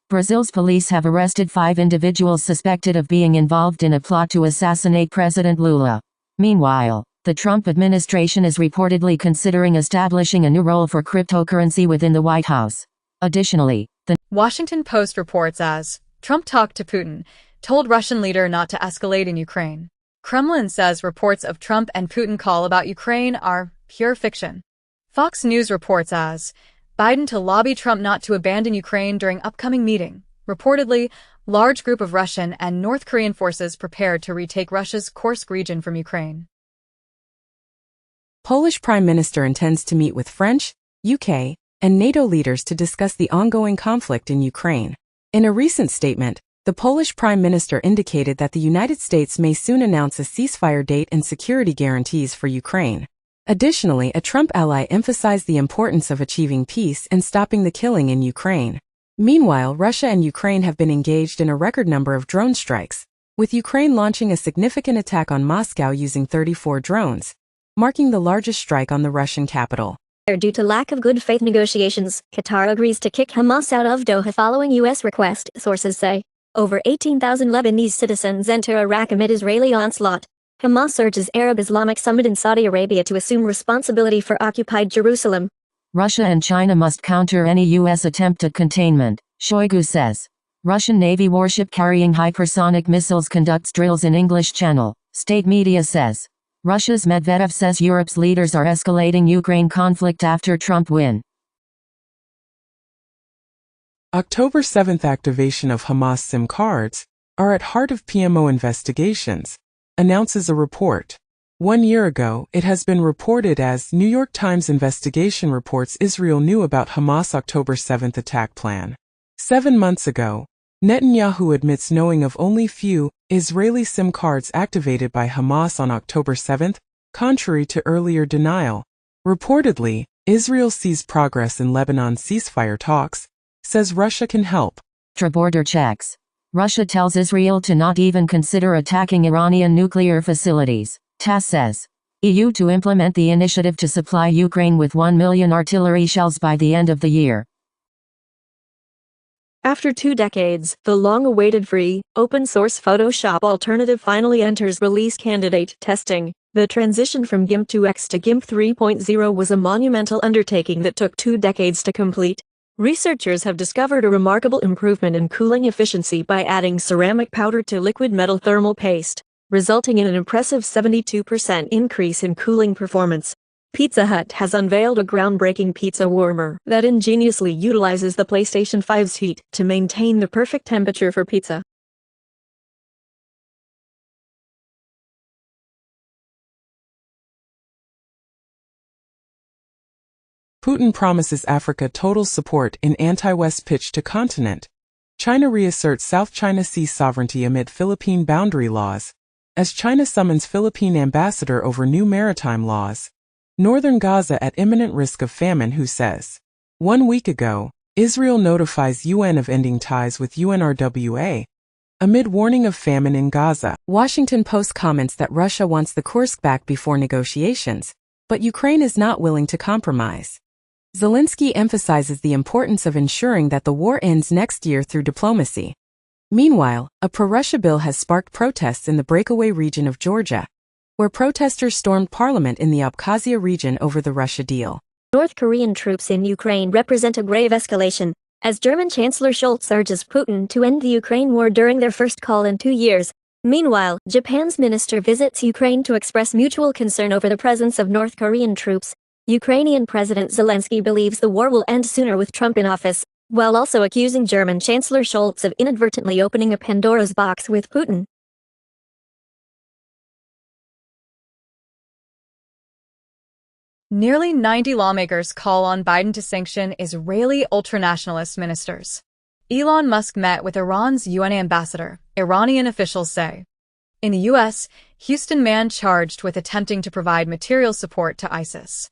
Brazil's police have arrested 5 individuals suspected of being involved in a plot to assassinate President Lula. Meanwhile, the Trump administration is reportedly considering establishing a new role for cryptocurrency within the White House. Additionally, the Washington Post reports as Trump talked to Putin, told Russian leader not to escalate in Ukraine. Kremlin says reports of Trump and Putin call about Ukraine are pure fiction. Fox News reports as Biden to lobby Trump not to abandon Ukraine during upcoming meeting. Reportedly, large group of Russian and North Korean forces prepared to retake Russia's Kursk region from Ukraine. Polish Prime Minister intends to meet with French, UK, and NATO leaders to discuss the ongoing conflict in Ukraine. In a recent statement, the Polish Prime Minister indicated that the United States may soon announce a ceasefire date and security guarantees for Ukraine. Additionally, a Trump ally emphasized the importance of achieving peace and stopping the killing in Ukraine. Meanwhile, Russia and Ukraine have been engaged in a record number of drone strikes, with Ukraine launching a significant attack on Moscow using 34 drones, marking the largest strike on the Russian capital. Due to lack of good faith negotiations, Qatar agrees to kick Hamas out of Doha following U.S. request, sources say. Over 18,000 Lebanese citizens enter Iraq amid Israeli onslaught. Hamas urges Arab Islamic Summit in Saudi Arabia to assume responsibility for occupied Jerusalem. Russia and China must counter any U.S. attempt at containment, Shoigu says. Russian Navy warship carrying hypersonic missiles conducts drills in English Channel, state media says. Russia's Medvedev says Europe's leaders are escalating Ukraine conflict after Trump win. October 7th activation of Hamas SIM cards are at heart of PMO investigations, announces a report. 1 year ago, it has been reported as New York Times investigation reports Israel knew about Hamas October 7th attack plan. 7 months ago, Netanyahu admits knowing of only few Israeli SIM cards activated by Hamas on October 7th, contrary to earlier denial. Reportedly, Israel sees progress in Lebanon ceasefire talks, says Russia can help. Border checks. Russia tells Israel to not even consider attacking Iranian nuclear facilities, TASS says. EU to implement the initiative to supply Ukraine with 1 million artillery shells by the end of the year. After 2 decades, the long-awaited free, open-source Photoshop alternative finally enters release candidate testing. The transition from GIMP 2X to GIMP 3.0 was a monumental undertaking that took 2 decades to complete. Researchers have discovered a remarkable improvement in cooling efficiency by adding ceramic powder to liquid metal thermal paste, resulting in an impressive 72% increase in cooling performance. Pizza Hut has unveiled a groundbreaking pizza warmer that ingeniously utilizes the PlayStation 5's heat to maintain the perfect temperature for pizza. Putin promises Africa total support in anti-West pitch to continent. China reasserts South China Sea sovereignty amid Philippine boundary laws, as China summons Philippine ambassador over new maritime laws. Northern Gaza at imminent risk of famine, who says. 1 week ago, Israel notifies UN of ending ties with UNRWA, amid warning of famine in Gaza. Washington Post comments that Russia wants the Kursk back before negotiations, but Ukraine is not willing to compromise. Zelensky emphasizes the importance of ensuring that the war ends next year through diplomacy. Meanwhile, a pro-Russia bill has sparked protests in the breakaway region of Georgia, where protesters stormed parliament in the Abkhazia region over the Russia deal. North Korean troops in Ukraine represent a grave escalation, as German Chancellor Scholz urges Putin to end the Ukraine war during their first call in 2 years. Meanwhile, Japan's minister visits Ukraine to express mutual concern over the presence of North Korean troops. Ukrainian President Zelensky believes the war will end sooner with Trump in office, while also accusing German Chancellor Scholz of inadvertently opening a Pandora's box with Putin. Nearly 90 lawmakers call on Biden to sanction Israeli ultranationalist ministers. Elon Musk met with Iran's UN ambassador, Iranian officials say. In the U.S., Houston man charged with attempting to provide material support to ISIS.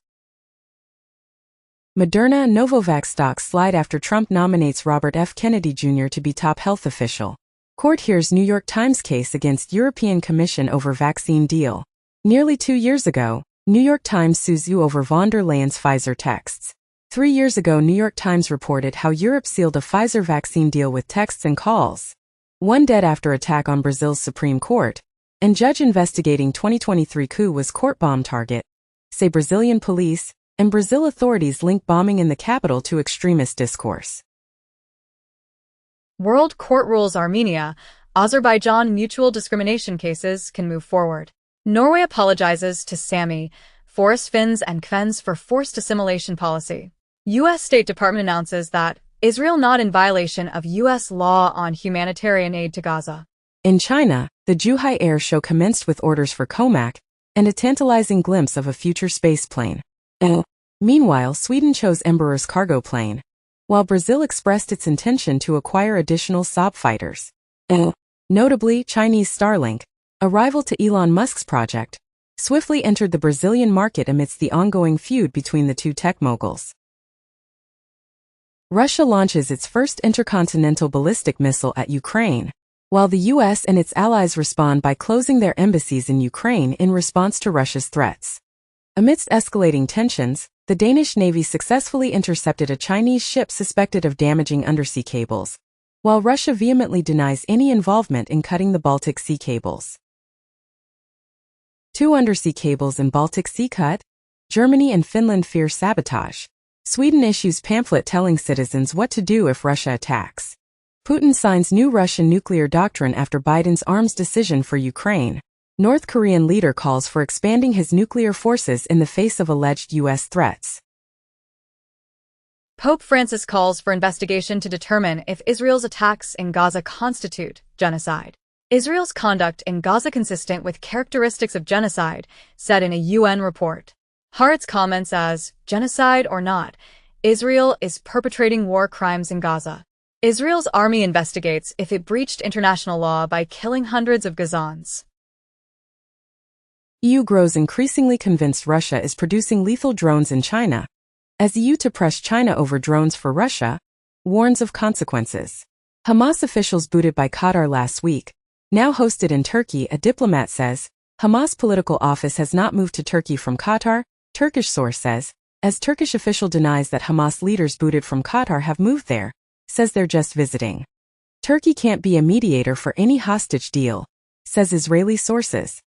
Moderna and Novavax stocks slide after Trump nominates Robert F. Kennedy Jr. to be top health official. Court hears New York Times case against European Commission over vaccine deal. Nearly 2 years ago, New York Times sues you over von der Leyen's Pfizer texts. 3 years ago, New York Times reported how Europe sealed a Pfizer vaccine deal with texts and calls. One dead after attack on Brazil's Supreme Court, and judge investigating 2023 coup was court bomb target, say Brazilian police, and Brazil authorities link bombing in the capital to extremist discourse. World Court rules Armenia, Azerbaijan mutual discrimination cases can move forward. Norway apologizes to Sami, Forest Finns and Kvens for forced assimilation policy. U.S. State Department announces that Israel not in violation of U.S. law on humanitarian aid to Gaza. In China, the Zhuhai Air Show commenced with orders for Comac and a tantalizing glimpse of a future space plane. Meanwhile, Sweden chose Embraer's cargo plane, while Brazil expressed its intention to acquire additional Saab fighters. Notably, Chinese Starlink, a rival to Elon Musk's project, swiftly entered the Brazilian market amidst the ongoing feud between the two tech moguls. Russia launches its first intercontinental ballistic missile at Ukraine, while the U.S. and its allies respond by closing their embassies in Ukraine in response to Russia's threats. Amidst escalating tensions, the Danish Navy successfully intercepted a Chinese ship suspected of damaging undersea cables, while Russia vehemently denies any involvement in cutting the Baltic Sea cables. 2 undersea cables in Baltic Sea cut? Germany and Finland fear sabotage. Sweden issues pamphlet telling citizens what to do if Russia attacks. Putin signs new Russian nuclear doctrine after Biden's arms decision for Ukraine. North Korean leader calls for expanding his nuclear forces in the face of alleged U.S. threats. Pope Francis calls for investigation to determine if Israel's attacks in Gaza constitute genocide. Israel's conduct in Gaza consistent with characteristics of genocide, said in a UN report. Haaretz comments as, genocide or not, Israel is perpetrating war crimes in Gaza. Israel's army investigates if it breached international law by killing hundreds of Gazans. EU grows increasingly convinced Russia is producing lethal drones in China, as EU to press China over drones for Russia, warns of consequences. Hamas officials booted by Qatar last week, now hosted in Turkey, a diplomat says. Hamas political office has not moved to Turkey from Qatar, Turkish source says, as Turkish official denies that Hamas leaders booted from Qatar have moved there, says they're just visiting. Turkey can't be a mediator for any hostage deal, says Israeli sources.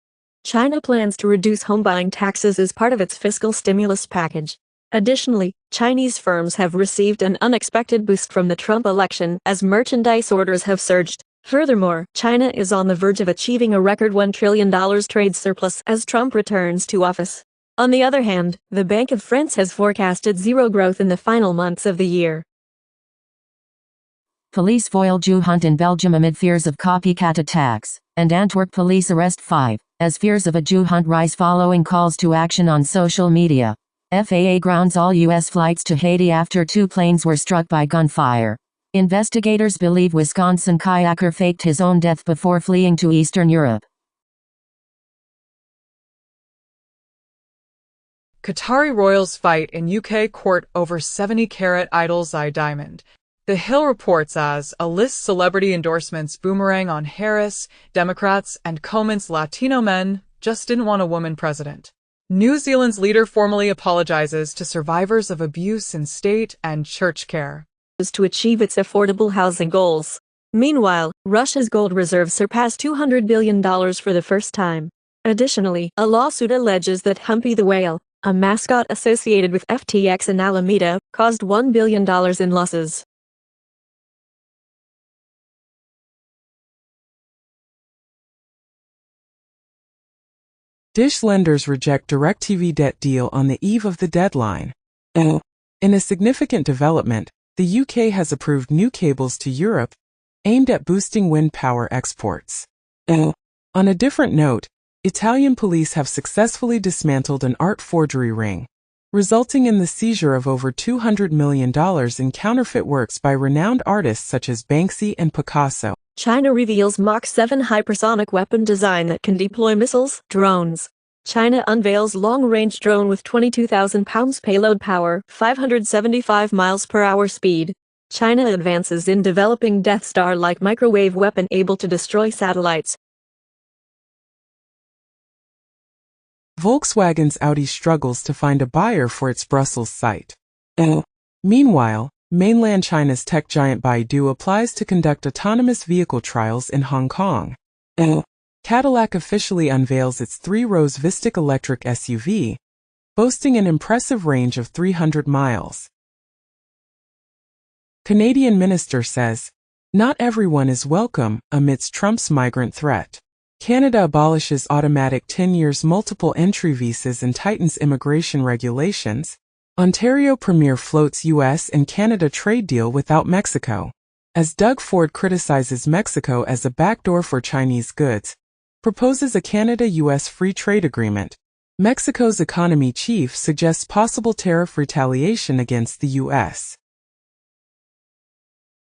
China plans to reduce home buying taxes as part of its fiscal stimulus package. Additionally, Chinese firms have received an unexpected boost from the Trump election as merchandise orders have surged. Furthermore, China is on the verge of achieving a record $1 trillion trade surplus as Trump returns to office. On the other hand, the Bank of France has forecasted zero growth in the final months of the year. Police foil Jew hunt in Belgium amid fears of copycat attacks, and Antwerp police arrest 5, as fears of a Jew hunt rise following calls to action on social media. FAA grounds all U.S. flights to Haiti after 2 planes were struck by gunfire. Investigators believe Wisconsin kayaker faked his own death before fleeing to Eastern Europe. Qatari royals fight in UK court over 70-carat idol's eye diamond. The Hill reports as a list celebrity endorsements boomerang on Harris, Democrats, and Coment's Latino men just didn't want a woman president. New Zealand's leader formally apologizes to survivors of abuse in state and church care. To achieve its affordable housing goals. Meanwhile, Russia's gold reserves surpassed $200 billion for the first time. Additionally, a lawsuit alleges that Humpy the Whale, a mascot associated with FTX in Alameda, caused $1 billion in losses. Dish lenders reject DirecTV debt deal on the eve of the deadline. In a significant development, the UK has approved new cables to Europe, aimed at boosting wind power exports. On a different note, Italian police have successfully dismantled an art forgery ring, resulting in the seizure of over $200 million in counterfeit works by renowned artists such as Banksy and Picasso. China reveals Mach 7 hypersonic weapon design that can deploy missiles, drones. China unveils long-range drone with 22,000 pounds payload power, 575 miles per hour speed. China advances in developing Death Star-like microwave weapon able to destroy satellites. Volkswagen's Audi struggles to find a buyer for its Brussels site. Meanwhile, mainland China's tech giant Baidu applies to conduct autonomous vehicle trials in Hong Kong. Cadillac officially unveils its 3-rows Vistic electric SUV, boasting an impressive range of 300 miles. Canadian minister says, "Not everyone is welcome," amidst Trump's migrant threat. Canada abolishes automatic 10 years multiple entry visas and tightens immigration regulations. Ontario Premier floats U.S. and Canada trade deal without Mexico. As Doug Ford criticizes Mexico as a backdoor for Chinese goods, proposes a Canada-U.S. free trade agreement. Mexico's economy chief suggests possible tariff retaliation against the U.S.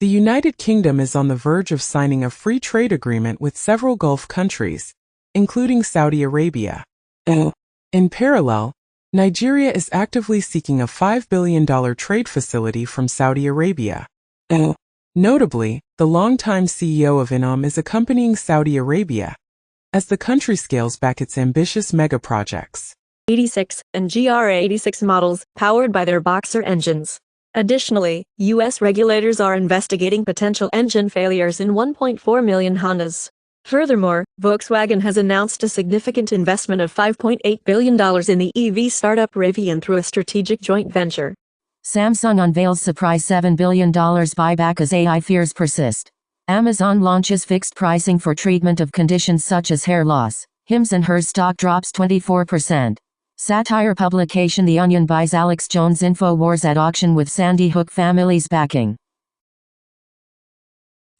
The United Kingdom is on the verge of signing a free trade agreement with several Gulf countries, including Saudi Arabia. In parallel, Nigeria is actively seeking a $5 billion trade facility from Saudi Arabia. Notably, the longtime CEO of Innom is accompanying Saudi Arabia as the country scales back its ambitious mega-projects. 86 and GR86 models, powered by their Boxer engines. Additionally, U.S. regulators are investigating potential engine failures in 1.4 million Hondas. Furthermore, Volkswagen has announced a significant investment of $5.8 billion in the EV startup Rivian through a strategic joint venture. Samsung unveils surprise $7 billion buyback as AI fears persist. Amazon launches fixed pricing for treatment of conditions such as hair loss. Hims and Hers stock drops 24%. Satire publication The Onion buys Alex Jones InfoWars at auction with Sandy Hook family's backing.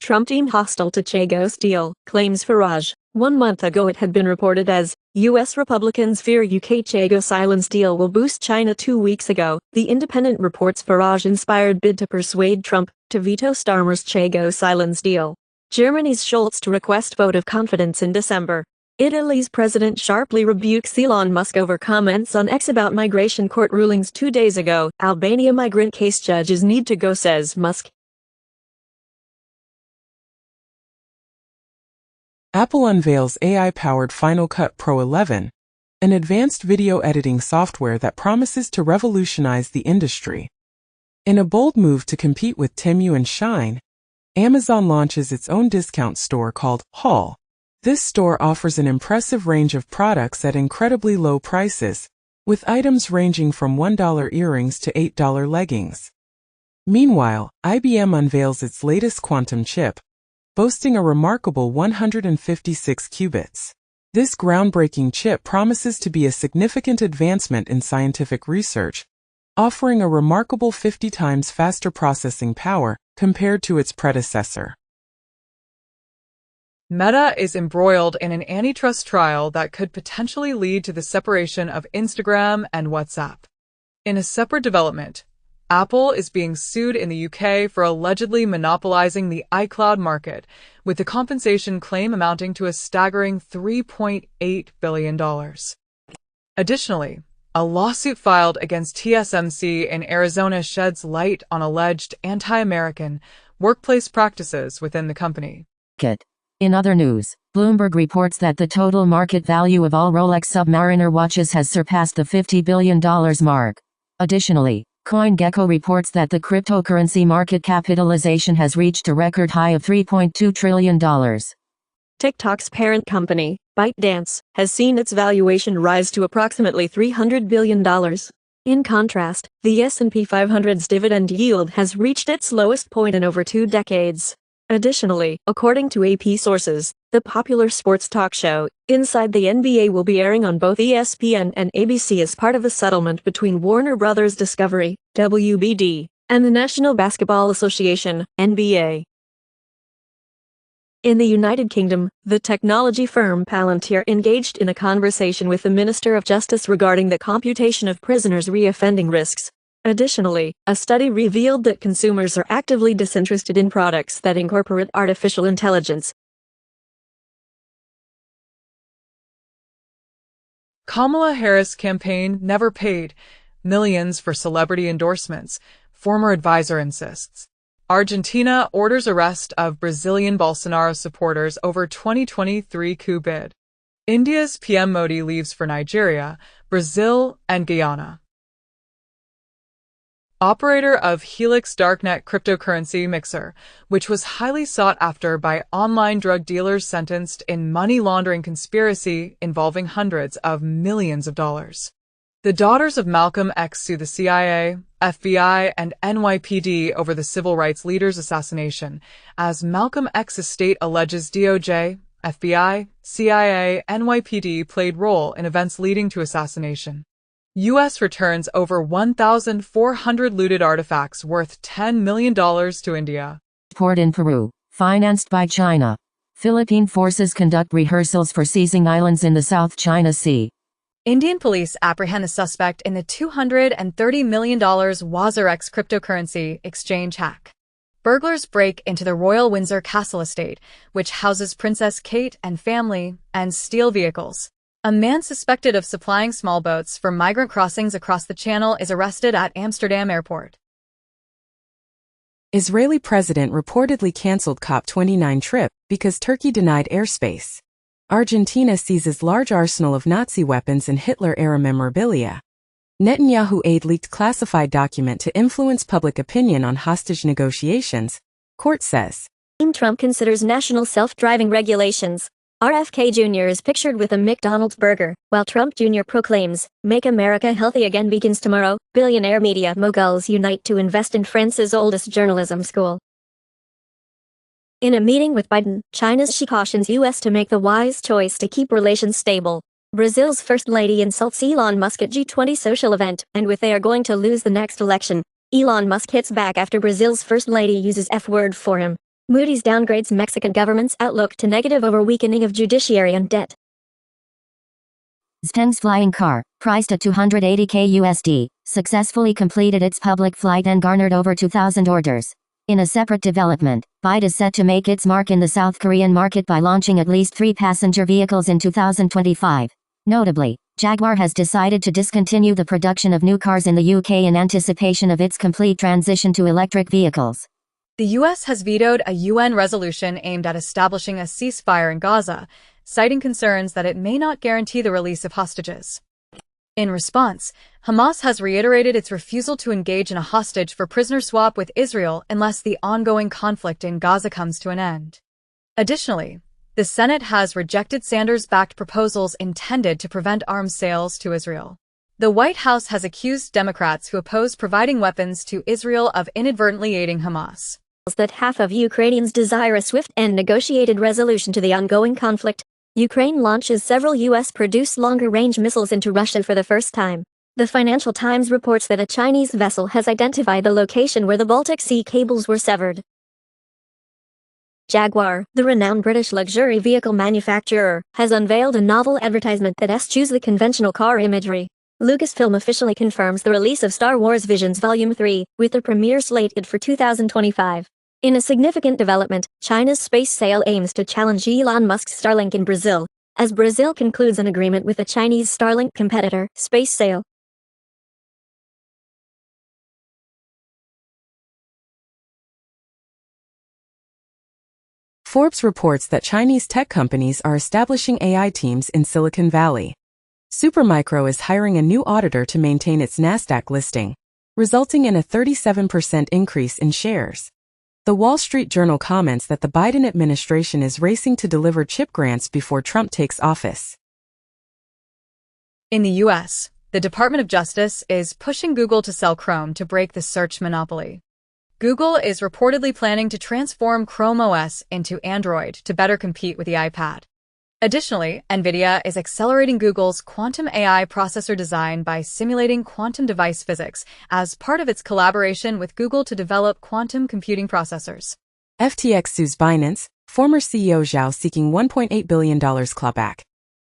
Trump team hostile to Chagos deal, claims Farage. 1 month ago it had been reported as, U.S. Republicans fear UK Chagos silence deal will boost China. 2 weeks ago, The Independent reports Farage-inspired bid to persuade Trump to veto Starmer's Chagos silence deal. Germany's Scholz to request vote of confidence in December. Italy's president sharply rebukes Elon Musk over comments on X about migration court rulings 2 days ago. Albania migrant case judges need to go, says Musk. Apple unveils AI-powered Final Cut Pro 11, an advanced video editing software that promises to revolutionize the industry. In a bold move to compete with Temu and Shine, Amazon launches its own discount store called Haul. This store offers an impressive range of products at incredibly low prices, with items ranging from $1 earrings to $8 leggings. Meanwhile, IBM unveils its latest quantum chip, boasting a remarkable 156 qubits. This groundbreaking chip promises to be a significant advancement in scientific research, offering a remarkable 50 times faster processing power compared to its predecessor. Meta is embroiled in an antitrust trial that could potentially lead to the separation of Instagram and WhatsApp. In a separate development, Apple is being sued in the UK for allegedly monopolizing the iCloud market, with the compensation claim amounting to a staggering $3.8 billion. Additionally, a lawsuit filed against TSMC in Arizona sheds light on alleged anti-American workplace practices within the company. In other news, Bloomberg reports that the total market value of all Rolex Submariner watches has surpassed the $50 billion mark. Additionally, CoinGecko reports that the cryptocurrency market capitalization has reached a record high of $3.2 trillion. TikTok's parent company, ByteDance, has seen its valuation rise to approximately $300 billion. In contrast, the S&P 500's dividend yield has reached its lowest point in over 2 decades. Additionally, according to AP sources, the popular sports talk show, Inside the NBA, will be airing on both ESPN and ABC as part of a settlement between Warner Bros. Discovery, WBD, and the National Basketball Association, NBA. In the United Kingdom, the technology firm Palantir engaged in a conversation with the Minister of Justice regarding the computation of prisoners' reoffending risks. Additionally, a study revealed that consumers are actively disinterested in products that incorporate artificial intelligence. Kamala Harris campaign never paid millions for celebrity endorsements, former advisor insists. Argentina orders arrest of Brazilian Bolsonaro supporters over 2023 coup bid. India's PM Modi leaves for Nigeria, Brazil, and Guyana. operator of Helix darknet cryptocurrency mixer, which was highly sought after by online drug dealers sentenced in money laundering conspiracy involving hundreds of millions of dollars. The daughters of Malcolm X sue the CIA, FBI, and NYPD over the civil rights leader's assassination, as Malcolm X's estate alleges DOJ, FBI, CIA, NYPD played role in events leading to assassination. U.S. returns over 1,400 looted artifacts worth $10 million to India. Port in Peru, financed by China. Philippine forces conduct rehearsals for seizing islands in the South China Sea. Indian police apprehend the suspect in the $230 million WazirX cryptocurrency exchange hack. Burglars break into the Royal Windsor Castle estate, which houses Princess Kate and family, and steal vehicles. A man suspected of supplying small boats for migrant crossings across the Channel is arrested at Amsterdam airport. Israeli president reportedly cancelled COP29 trip because Turkey denied airspace. Argentina seizes large arsenal of Nazi weapons and Hitler-era memorabilia. Netanyahu aide leaked classified document to influence public opinion on hostage negotiations, court says. Trump considers national self-driving regulations. RFK Jr. is pictured with a McDonald's burger, while Trump Jr. proclaims, "Make America Healthy Again begins tomorrow." Billionaire media moguls unite to invest in France's oldest journalism school. In a meeting with Biden, China's Xi cautions U.S. to make the wise choice to keep relations stable. Brazil's First Lady insults Elon Musk at G20 social event, and with "they are going to lose the next election." Elon Musk hits back after Brazil's First Lady uses F-word for him. Moody's downgrades Mexican government's outlook to negative over weakening of judiciary and debt. Xpeng's flying car, priced at $280K USD, successfully completed its public flight and garnered over 2,000 orders. In a separate development, BYD is set to make its mark in the South Korean market by launching at least 3 passenger vehicles in 2025. Notably, Jaguar has decided to discontinue the production of new cars in the UK in anticipation of its complete transition to electric vehicles. The U.S. has vetoed a UN resolution aimed at establishing a ceasefire in Gaza, citing concerns that it may not guarantee the release of hostages. In response, Hamas has reiterated its refusal to engage in a hostage for prisoner swap with Israel unless the ongoing conflict in Gaza comes to an end. Additionally, the Senate has rejected Sanders-backed proposals intended to prevent arms sales to Israel. The White House has accused Democrats who oppose providing weapons to Israel of inadvertently aiding Hamas. That half of Ukrainians desire a swift and negotiated resolution to the ongoing conflict. Ukraine launches several U.S.-produced longer-range missiles into Russia for the first time. The Financial Times reports that a Chinese vessel has identified the location where the Baltic Sea cables were severed. Jaguar, the renowned British luxury vehicle manufacturer, has unveiled a novel advertisement that eschews the conventional car imagery. Lucasfilm officially confirms the release of Star Wars Visions Volume 3, with the premiere slated for 2025. In a significant development, China's space sale aims to challenge Elon Musk's Starlink in Brazil, as Brazil concludes an agreement with the Chinese Starlink competitor, Space Sale. Forbes reports that Chinese tech companies are establishing AI teams in Silicon Valley. Supermicro is hiring a new auditor to maintain its Nasdaq listing, resulting in a 37% increase in shares. The Wall Street Journal comments that the Biden administration is racing to deliver chip grants before Trump takes office. In the U.S., the Department of Justice is pushing Google to sell Chrome to break the search monopoly. Google is reportedly planning to transform Chrome OS into Android to better compete with the iPad. Additionally, NVIDIA is accelerating Google's quantum AI processor design by simulating quantum device physics as part of its collaboration with Google to develop quantum computing processors. FTX sues Binance, former CEO Zhao seeking $1.8 billion clawback.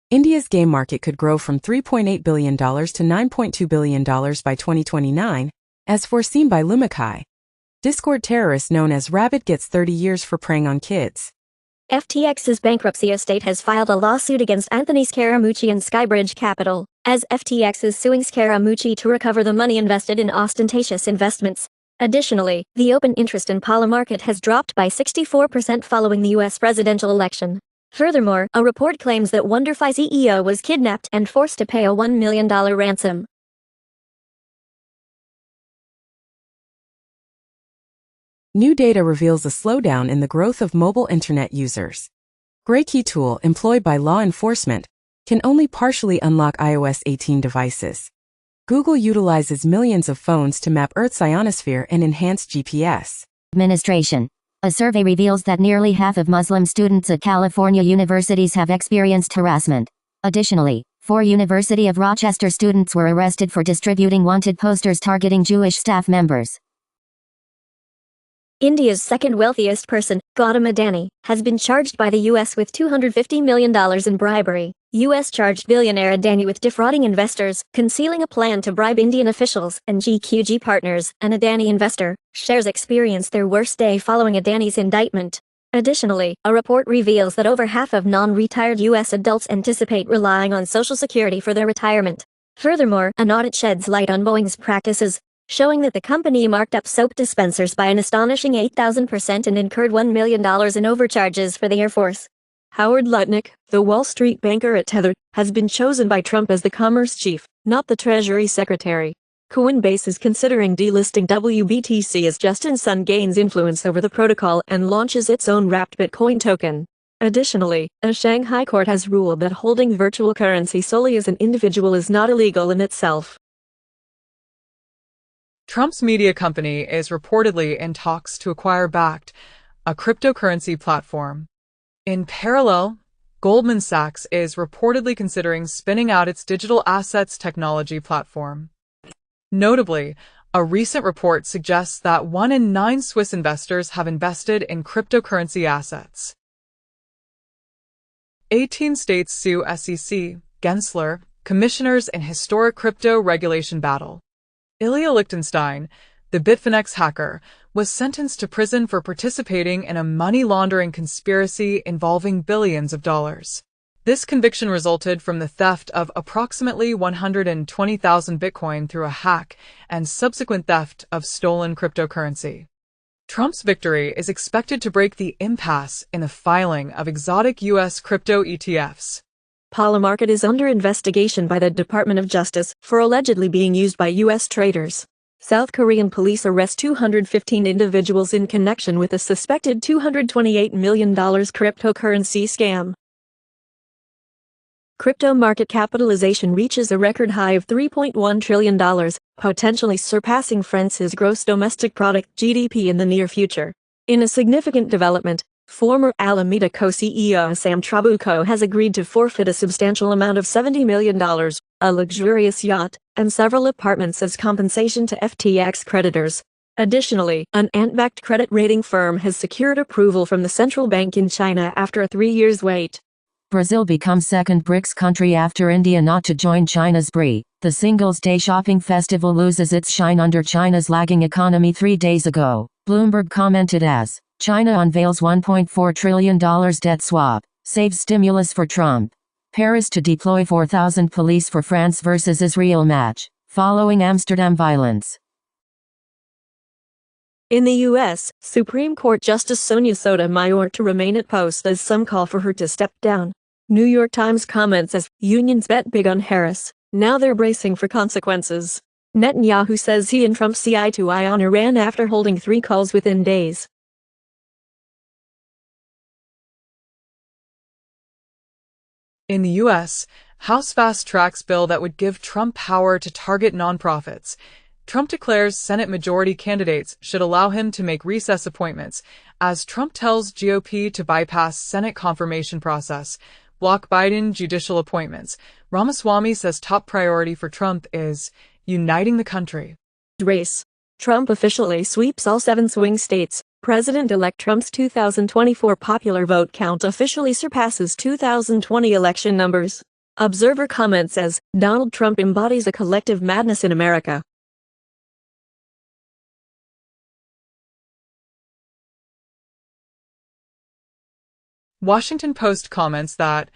India's game market could grow from $3.8 billion to $9.2 billion by 2029, as foreseen by Lumakai. Discord terrorist known as Rabbit gets 30 years for preying on kids. FTX's bankruptcy estate has filed a lawsuit against Anthony Scaramucci and Skybridge Capital, as FTX is suing Scaramucci to recover the money invested in ostentatious investments. Additionally, the open interest in Polymarket has dropped by 64% following the U.S. presidential election. Furthermore, a report claims that WonderFi CEO was kidnapped and forced to pay a $1 million ransom. New data reveals a slowdown in the growth of mobile internet users. Gray key tool employed by law enforcement can only partially unlock iOS 18 devices. Google utilizes millions of phones to map Earth's ionosphere and enhance GPS. Administration. A survey reveals that nearly half of Muslim students at California universities have experienced harassment. Additionally, 4 University of Rochester students were arrested for distributing wanted posters targeting Jewish staff members. India's second wealthiest person, Gautam Adani, has been charged by the U.S. with $250 million in bribery. U.S. charged billionaire Adani with defrauding investors, concealing a plan to bribe Indian officials, and GQG Partners, an Adani investor, shares experienced their worst day following Adani's indictment. Additionally, a report reveals that over half of non-retired U.S. adults anticipate relying on Social Security for their retirement. Furthermore, an audit sheds light on Boeing's practices, showing that the company marked up soap dispensers by an astonishing 8,000% and incurred $1 million in overcharges for the Air Force. Howard Lutnick, the Wall Street banker at Tether, has been chosen by Trump as the commerce chief, not the Treasury Secretary. Coinbase is considering delisting WBTC as Justin Sun gains influence over the protocol and launches its own wrapped Bitcoin token. Additionally, a Shanghai court has ruled that holding virtual currency solely as an individual is not illegal in itself. Trump's media company is reportedly in talks to acquire Bakkt, a cryptocurrency platform. In parallel, Goldman Sachs is reportedly considering spinning out its digital assets technology platform. Notably, a recent report suggests that 1 in 9 Swiss investors have invested in cryptocurrency assets. 18 states sue SEC, Gensler, commissioners in historic crypto regulation battle. Ilya Lichtenstein, the Bitfinex hacker, was sentenced to prison for participating in a money laundering conspiracy involving billions of dollars. This conviction resulted from the theft of approximately 120,000 Bitcoin through a hack and subsequent theft of stolen cryptocurrency. Trump's victory is expected to break the impasse in the filing of exotic U.S. crypto ETFs. Polymarket is under investigation by the Department of Justice for allegedly being used by U.S. traders. South Korean police arrest 215 individuals in connection with a suspected $228 million cryptocurrency scam. Crypto market capitalization reaches a record high of $3.1 trillion, potentially surpassing France's gross domestic product (GDP) in the near future. In a significant development, former Alameda co-CEO Sam Trabucco has agreed to forfeit a substantial amount of $70 million, a luxurious yacht, and several apartments as compensation to FTX creditors. Additionally, an ant-backed credit rating firm has secured approval from the central bank in China after a 3-year wait. Brazil becomes second BRICS country after India not to join China's BRI. The Singles' Day shopping festival loses its shine under China's lagging economy 3 days ago, Bloomberg commented as, China unveils $1.4 trillion debt swap, saves stimulus for Trump. Paris to deploy 4,000 police for France versus Israel match, following Amsterdam violence. In the U.S., Supreme Court Justice Sonia Sotomayor to remain at post as some call for her to step down. New York Times comments as, unions bet big on Harris, now they're bracing for consequences. Netanyahu says he and Trump see eye to eye on Iran after holding 3 calls within days. In the U.S., House fast-tracks bill that would give Trump power to target nonprofits. Trump declares Senate majority candidates should allow him to make recess appointments, as Trump tells GOP to bypass Senate confirmation process, block Biden judicial appointments. Ramaswamy says top priority for Trump is uniting the country. Race. Trump officially sweeps all 7 swing states. President-elect Trump's 2024 popular vote count officially surpasses 2020 election numbers. Observer comments as, Donald Trump embodies a collective madness in America. Washington Post comments that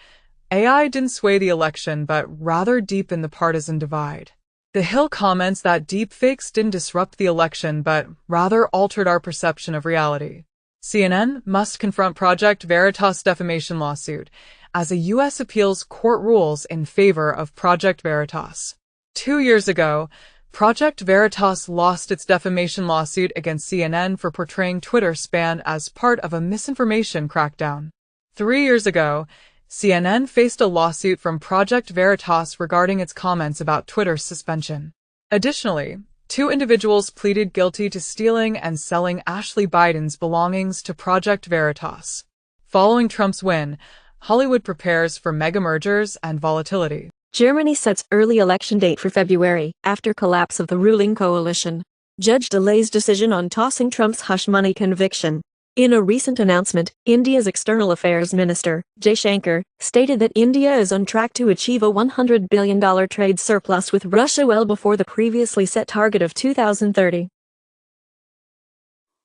AI didn't sway the election but rather deepen the partisan divide. The Hill comments that deepfakes didn't disrupt the election but rather altered our perception of reality. CNN must confront Project Veritas defamation lawsuit as a U.S. appeals court rules in favor of Project Veritas. 2 years ago, Project Veritas lost its defamation lawsuit against CNN for portraying Twitter's span as part of a misinformation crackdown. 3 years ago, CNN faced a lawsuit from Project Veritas regarding its comments about Twitter's suspension. Additionally, 2 individuals pleaded guilty to stealing and selling Ashley Biden's belongings to Project Veritas. Following Trump's win, Hollywood prepares for mega mergers and volatility. Germany sets early election date for February, after collapse of the ruling coalition. Judge delays decision on tossing Trump's hush money conviction. In a recent announcement, India's External Affairs Minister, Jaishankar, stated that India is on track to achieve a $100 billion trade surplus with Russia well before the previously set target of 2030.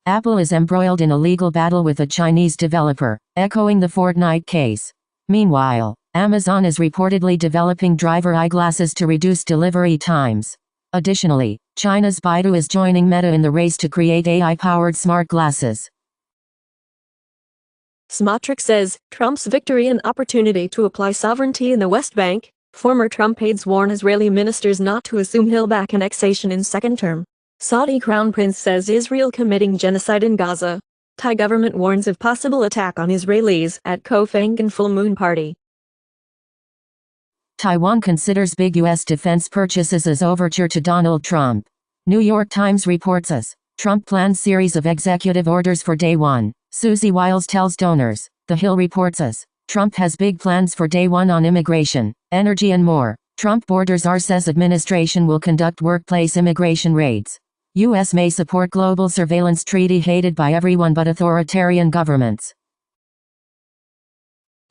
Apple is embroiled in a legal battle with a Chinese developer, echoing the Fortnite case. Meanwhile, Amazon is reportedly developing driver eyeglasses to reduce delivery times. Additionally, China's Baidu is joining Meta in the race to create AI-powered smart glasses. Smotrich says, Trump's victory and opportunity to apply sovereignty in the West Bank. Former Trump aides warn Israeli ministers not to assume he'll back annexation in second term. Saudi Crown Prince says Israel committing genocide in Gaza. Thai government warns of possible attack on Israelis at Kofangan full moon party. Taiwan considers big U.S. defense purchases as overture to Donald Trump. New York Times reports as Trump plans series of executive orders for day one. Susie Wiles tells donors. The Hill reports as Trump has big plans for day one on immigration, energy and more. Trump borders are says administration will conduct workplace immigration raids. U.S. may support global surveillance treaty hated by everyone but authoritarian governments.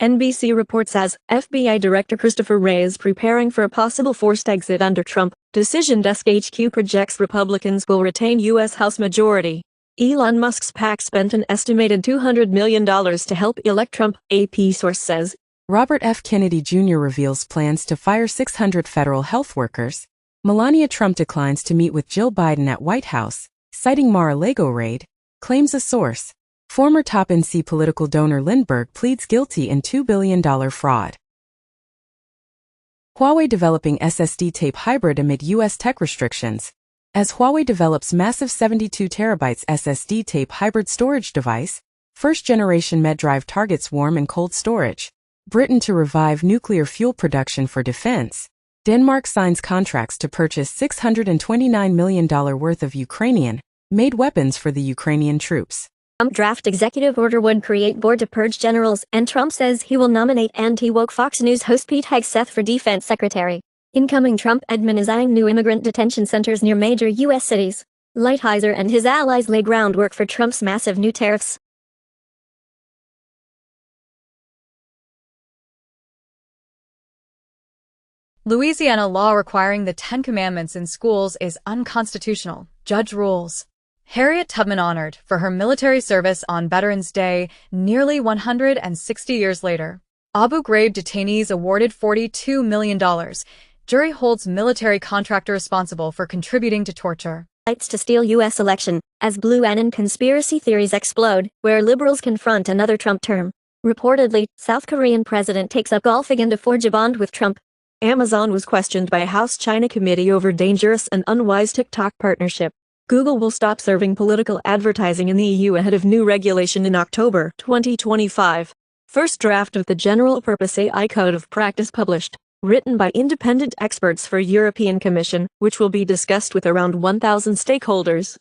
NBC reports as FBI Director Christopher Wray is preparing for a possible forced exit under Trump. Decision Desk HQ projects Republicans will retain U.S. House majority. Elon Musk's PAC spent an estimated $200 million to help elect Trump, AP source says. Robert F. Kennedy Jr. reveals plans to fire 600 federal health workers. Melania Trump declines to meet with Jill Biden at White House, citing Mar-a-Lago raid, claims a source. Former top NC political donor Lindbergh pleads guilty in $2 billion fraud. Huawei developing SSD tape hybrid amid U.S. tech restrictions. As Huawei develops massive 72 terabytes SSD tape hybrid storage device, first-generation MedDrive targets warm and cold storage. Britain to revive nuclear fuel production for defense. Denmark signs contracts to purchase $629 million worth of Ukrainian-made weapons for the Ukrainian troops. Trump draft executive order would create board to purge generals, and Trump says he will nominate anti-woke Fox News host Pete Hegseth for defense secretary. Incoming Trump admin is eyeing new immigrant detention centers near major U.S. cities. Lighthizer and his allies lay groundwork for Trump's massive new tariffs. Louisiana law requiring the 10 Commandments in schools is unconstitutional. Judge rules. Harriet Tubman honored for her military service on Veterans Day nearly 160 years later. Abu Ghraib detainees awarded $42 million. Jury holds military contractor responsible for contributing to torture. Fights to steal U.S. election, as Blue Anon conspiracy theories explode, where liberals confront another Trump term. Reportedly, South Korean president takes up golf again to forge a bond with Trump. Amazon was questioned by a House China committee over dangerous and unwise TikTok partnership. Google will stop serving political advertising in the EU ahead of new regulation in October 2025. First draft of the General-Purpose AI Code of Practice published, written by independent experts for European Commission, which will be discussed with around 1,000 stakeholders.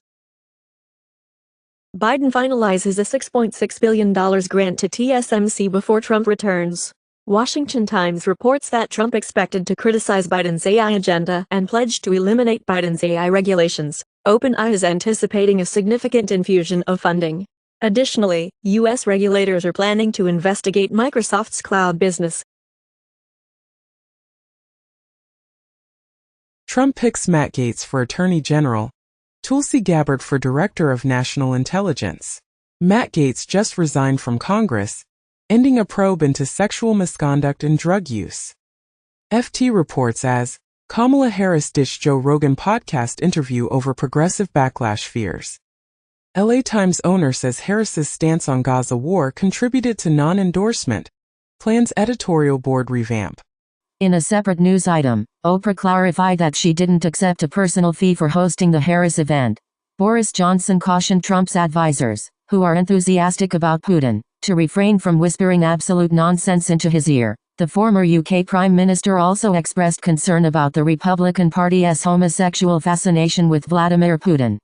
Biden finalizes a $6.6 billion grant to TSMC before Trump returns. Washington Times reports that Trump expected to criticize Biden's AI agenda and pledged to eliminate Biden's AI regulations. OpenAI is anticipating a significant infusion of funding. Additionally, U.S. regulators are planning to investigate Microsoft's cloud business. Trump picks Matt Gaetz for Attorney General. Tulsi Gabbard for Director of National Intelligence. Matt Gaetz just resigned from Congress, ending a probe into sexual misconduct and drug use. FT reports as Kamala Harris dished Joe Rogan podcast interview over progressive backlash fears. LA Times owner says Harris's stance on Gaza war contributed to non-endorsement. Plans editorial board revamp. In a separate news item, Oprah clarified that she didn't accept a personal fee for hosting the Harris event. Boris Johnson cautioned Trump's advisors, who are enthusiastic about Putin, to refrain from whispering absolute nonsense into his ear. The former UK Prime Minister also expressed concern about the Republican Party's homosexual fascination with Vladimir Putin.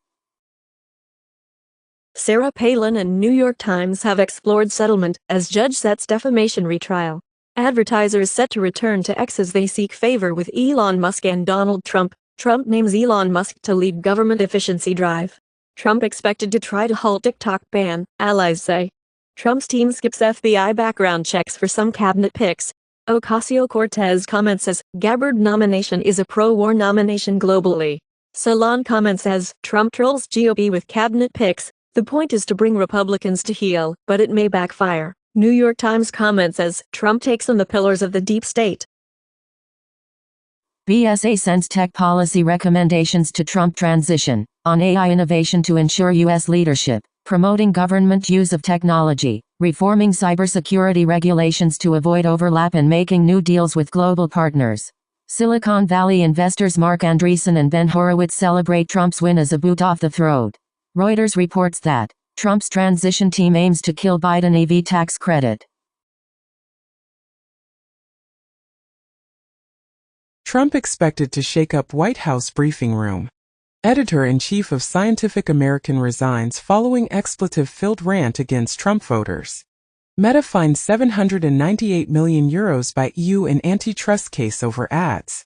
Sarah Palin and New York Times have explored settlement as judge sets defamation retrial. Advertisers set to return to X as they seek favor with Elon Musk and Donald Trump. Trump names Elon Musk to lead government efficiency drive. Trump expected to try to halt TikTok ban, allies say. Trump's team skips FBI background checks for some cabinet picks. Ocasio-Cortez comments as, Gabbard nomination is a pro-war nomination globally. Salon comments as, Trump trolls GOP with cabinet picks. The point is to bring Republicans to heel, but it may backfire. New York Times comments as, Trump takes on the pillars of the deep state. BSA sends tech policy recommendations to Trump transition on AI innovation to ensure U.S. leadership, promoting government use of technology, reforming cybersecurity regulations to avoid overlap and making new deals with global partners. Silicon Valley investors Mark Andreessen and Ben Horowitz celebrate Trump's win as a boot off the throat. Reuters reports that Trump's transition team aims to kill Biden EV tax credit. Trump expected to shake up White House briefing room. Editor-in-chief of Scientific American resigns following expletive-filled rant against Trump voters. Meta fined €798 million by EU in antitrust case over ads.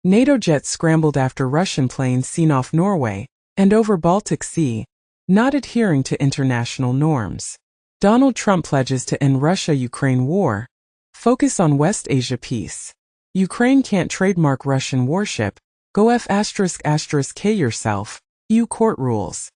NATO jets scrambled after Russian planes seen off Norway and over Baltic Sea, not adhering to international norms. Donald Trump pledges to end Russia-Ukraine war. Focus on West Asia peace. Ukraine can't trademark Russian warship. Go F***K yourself. EU court rules.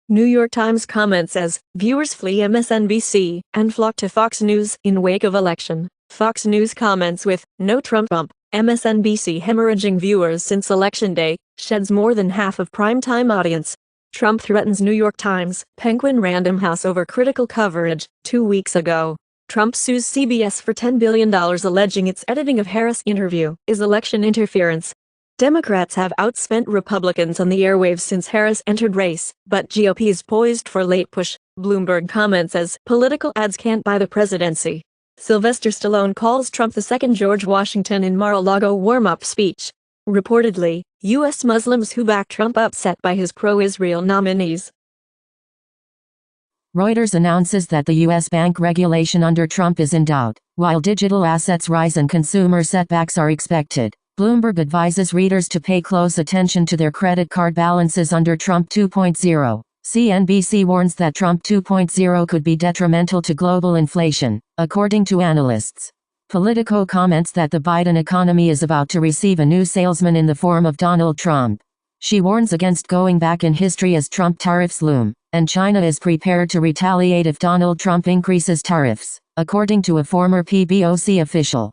New York Times comments as, viewers flee MSNBC and flock to Fox News in wake of election. Fox News comments with, no Trump bump. MSNBC hemorrhaging viewers since Election Day, sheds more than half of primetime audience. Trump threatens New York Times, Penguin Random House over critical coverage. 2 weeks ago, Trump sues CBS for $10 billion alleging its editing of Harris' interview is election interference. Democrats have outspent Republicans on the airwaves since Harris entered race, but GOP is poised for late push. Bloomberg comments as, political ads can't buy the presidency. Sylvester Stallone calls Trump the second George Washington in Mar-a-Lago warm-up speech. Reportedly, U.S. Muslims who back Trump upset by his pro-Israel nominees. Reuters announces that the U.S. bank regulation under Trump is in doubt, while digital assets rise and consumer setbacks are expected. Bloomberg advises readers to pay close attention to their credit card balances under Trump 2.0. CNBC warns that Trump 2.0 could be detrimental to global inflation, according to analysts. Politico comments that the Biden economy is about to receive a new salesman in the form of Donald Trump. She warns against going back in history as Trump tariffs loom, and China is prepared to retaliate if Donald Trump increases tariffs, according to a former PBOC official.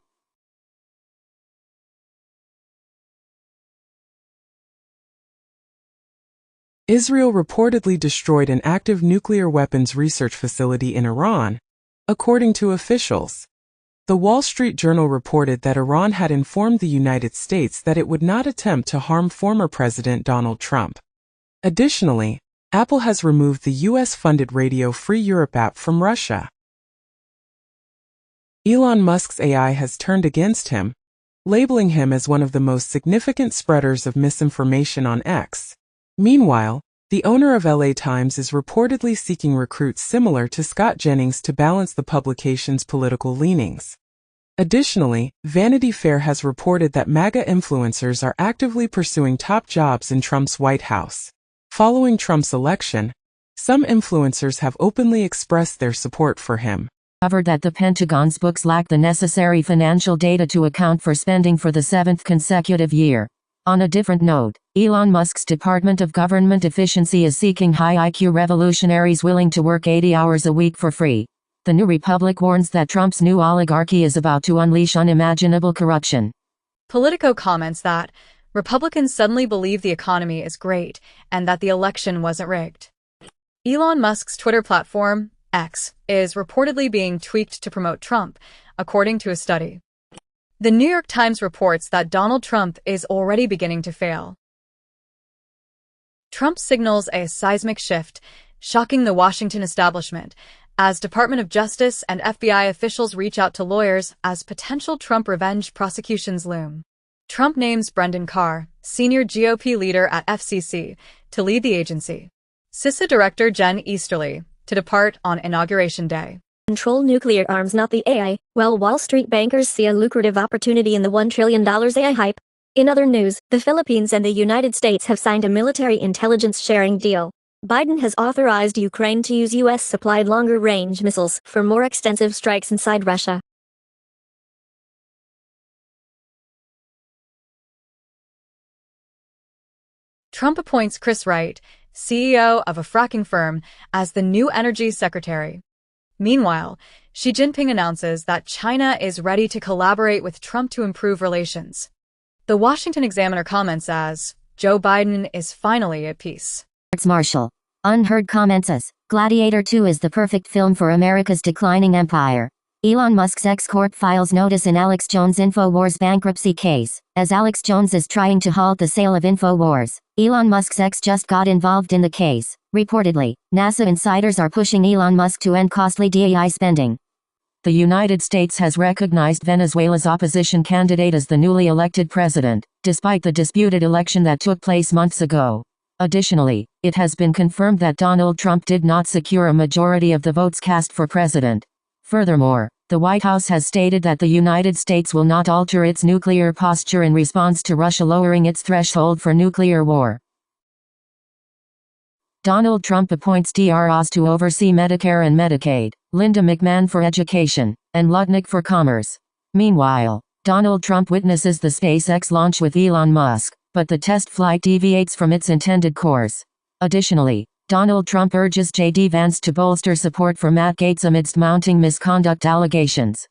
Israel reportedly destroyed an active nuclear weapons research facility in Iran, according to officials. The Wall Street Journal reported that Iran had informed the United States that it would not attempt to harm former President Donald Trump. Additionally, Apple has removed the US-funded Radio Free Europe app from Russia. Elon Musk's AI has turned against him, labeling him as one of the most significant spreaders of misinformation on X. Meanwhile, the owner of LA Times is reportedly seeking recruits similar to Scott Jennings to balance the publication's political leanings. Additionally, Vanity Fair has reported that MAGA influencers are actively pursuing top jobs in Trump's White House. Following Trump's election, some influencers have openly expressed their support for him. Covered that the Pentagon's books lack the necessary financial data to account for spending for the 7th consecutive year. On a different note, Elon Musk's Department of Government Efficiency is seeking high IQ revolutionaries willing to work 80 hours a week for free. The New Republic warns that Trump's new oligarchy is about to unleash unimaginable corruption. Politico comments that Republicans suddenly believe the economy is great and that the election wasn't rigged. Elon Musk's Twitter platform, X, is reportedly being tweaked to promote Trump, according to a study. The New York Times reports that Donald Trump is already beginning to fail. Trump signals a seismic shift, shocking the Washington establishment, as Department of Justice and FBI officials reach out to lawyers as potential Trump revenge prosecutions loom. Trump names Brendan Carr, senior GOP leader at FCC, to lead the agency. CISA Director Jen Easterly, to depart on Inauguration Day. Control nuclear arms, not the AI, while Wall Street bankers see a lucrative opportunity in the $1 trillion AI hype. In other news, the Philippines and the United States have signed a military intelligence sharing deal. Biden has authorized Ukraine to use U.S.-supplied longer-range missiles for more extensive strikes inside Russia. Trump appoints Chris Wright, CEO of a fracking firm, as the new energy secretary. Meanwhile, Xi Jinping announces that China is ready to collaborate with Trump to improve relations. The Washington Examiner comments as, Joe Biden is finally at peace. Marshall. Unheard comments as, Gladiator 2 is the perfect film for America's declining empire. Elon Musk's X-Corp files notice in Alex Jones' InfoWars bankruptcy case. As Alex Jones is trying to halt the sale of InfoWars, Elon Musk's ex just got involved in the case. Reportedly, NASA insiders are pushing Elon Musk to end costly DEI spending. The United States has recognized Venezuela's opposition candidate as the newly elected president, despite the disputed election that took place months ago. Additionally, it has been confirmed that Donald Trump did not secure a majority of the votes cast for president. Furthermore, the White House has stated that the United States will not alter its nuclear posture in response to Russia lowering its threshold for nuclear war. Donald Trump appoints Dr. Oz to oversee Medicare and Medicaid, Linda McMahon for Education, and Lutnick for Commerce. Meanwhile, Donald Trump witnesses the SpaceX launch with Elon Musk, but the test flight deviates from its intended course. Additionally, Donald Trump urges J.D. Vance to bolster support for Matt Gaetz amidst mounting misconduct allegations.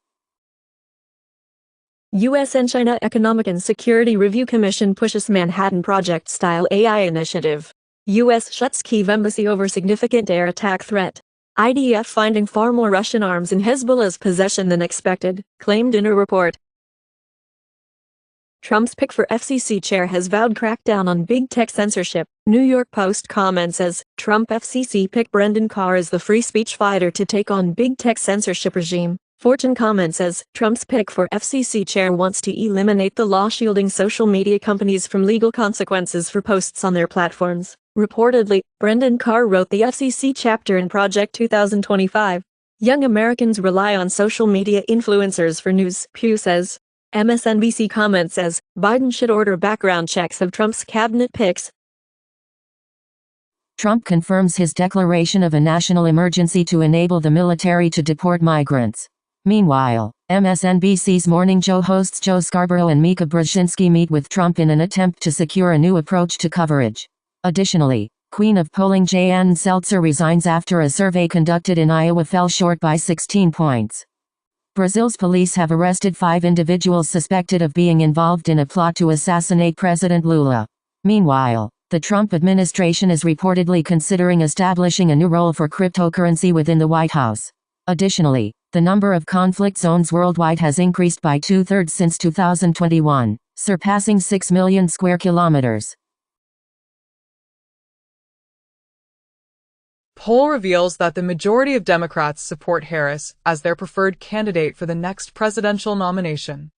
U.S. and China Economic and Security Review Commission pushes Manhattan Project-style AI initiative. U.S. shuts Kyiv embassy over significant air attack threat. IDF finding far more Russian arms in Hezbollah's possession than expected, claimed in a report. Trump's pick for FCC chair has vowed crackdown on big tech censorship. New York Post comments as, Trump FCC pick Brendan Carr as the free speech fighter to take on big tech censorship regime. Fortune comments as, Trump's pick for FCC chair wants to eliminate the law shielding social media companies from legal consequences for posts on their platforms. Reportedly, Brendan Carr wrote the FCC chapter in Project 2025. Young Americans rely on social media influencers for news, Pew says. MSNBC comments as, Biden should order background checks of Trump's cabinet picks. Trump confirms his declaration of a national emergency to enable the military to deport migrants. Meanwhile, MSNBC's Morning Joe hosts Joe Scarborough and Mika Brzezinski meet with Trump in an attempt to secure a new approach to coverage. Additionally, Queen of Polling Jan Seltzer resigns after a survey conducted in Iowa fell short by 16 points. Brazil's police have arrested 5 individuals suspected of being involved in a plot to assassinate President Lula. Meanwhile, the Trump administration is reportedly considering establishing a new role for cryptocurrency within the White House. Additionally, the number of conflict zones worldwide has increased by 2/3 since 2021, surpassing 6 million square kilometers. Poll reveals that the majority of Democrats support Harris as their preferred candidate for the next presidential nomination.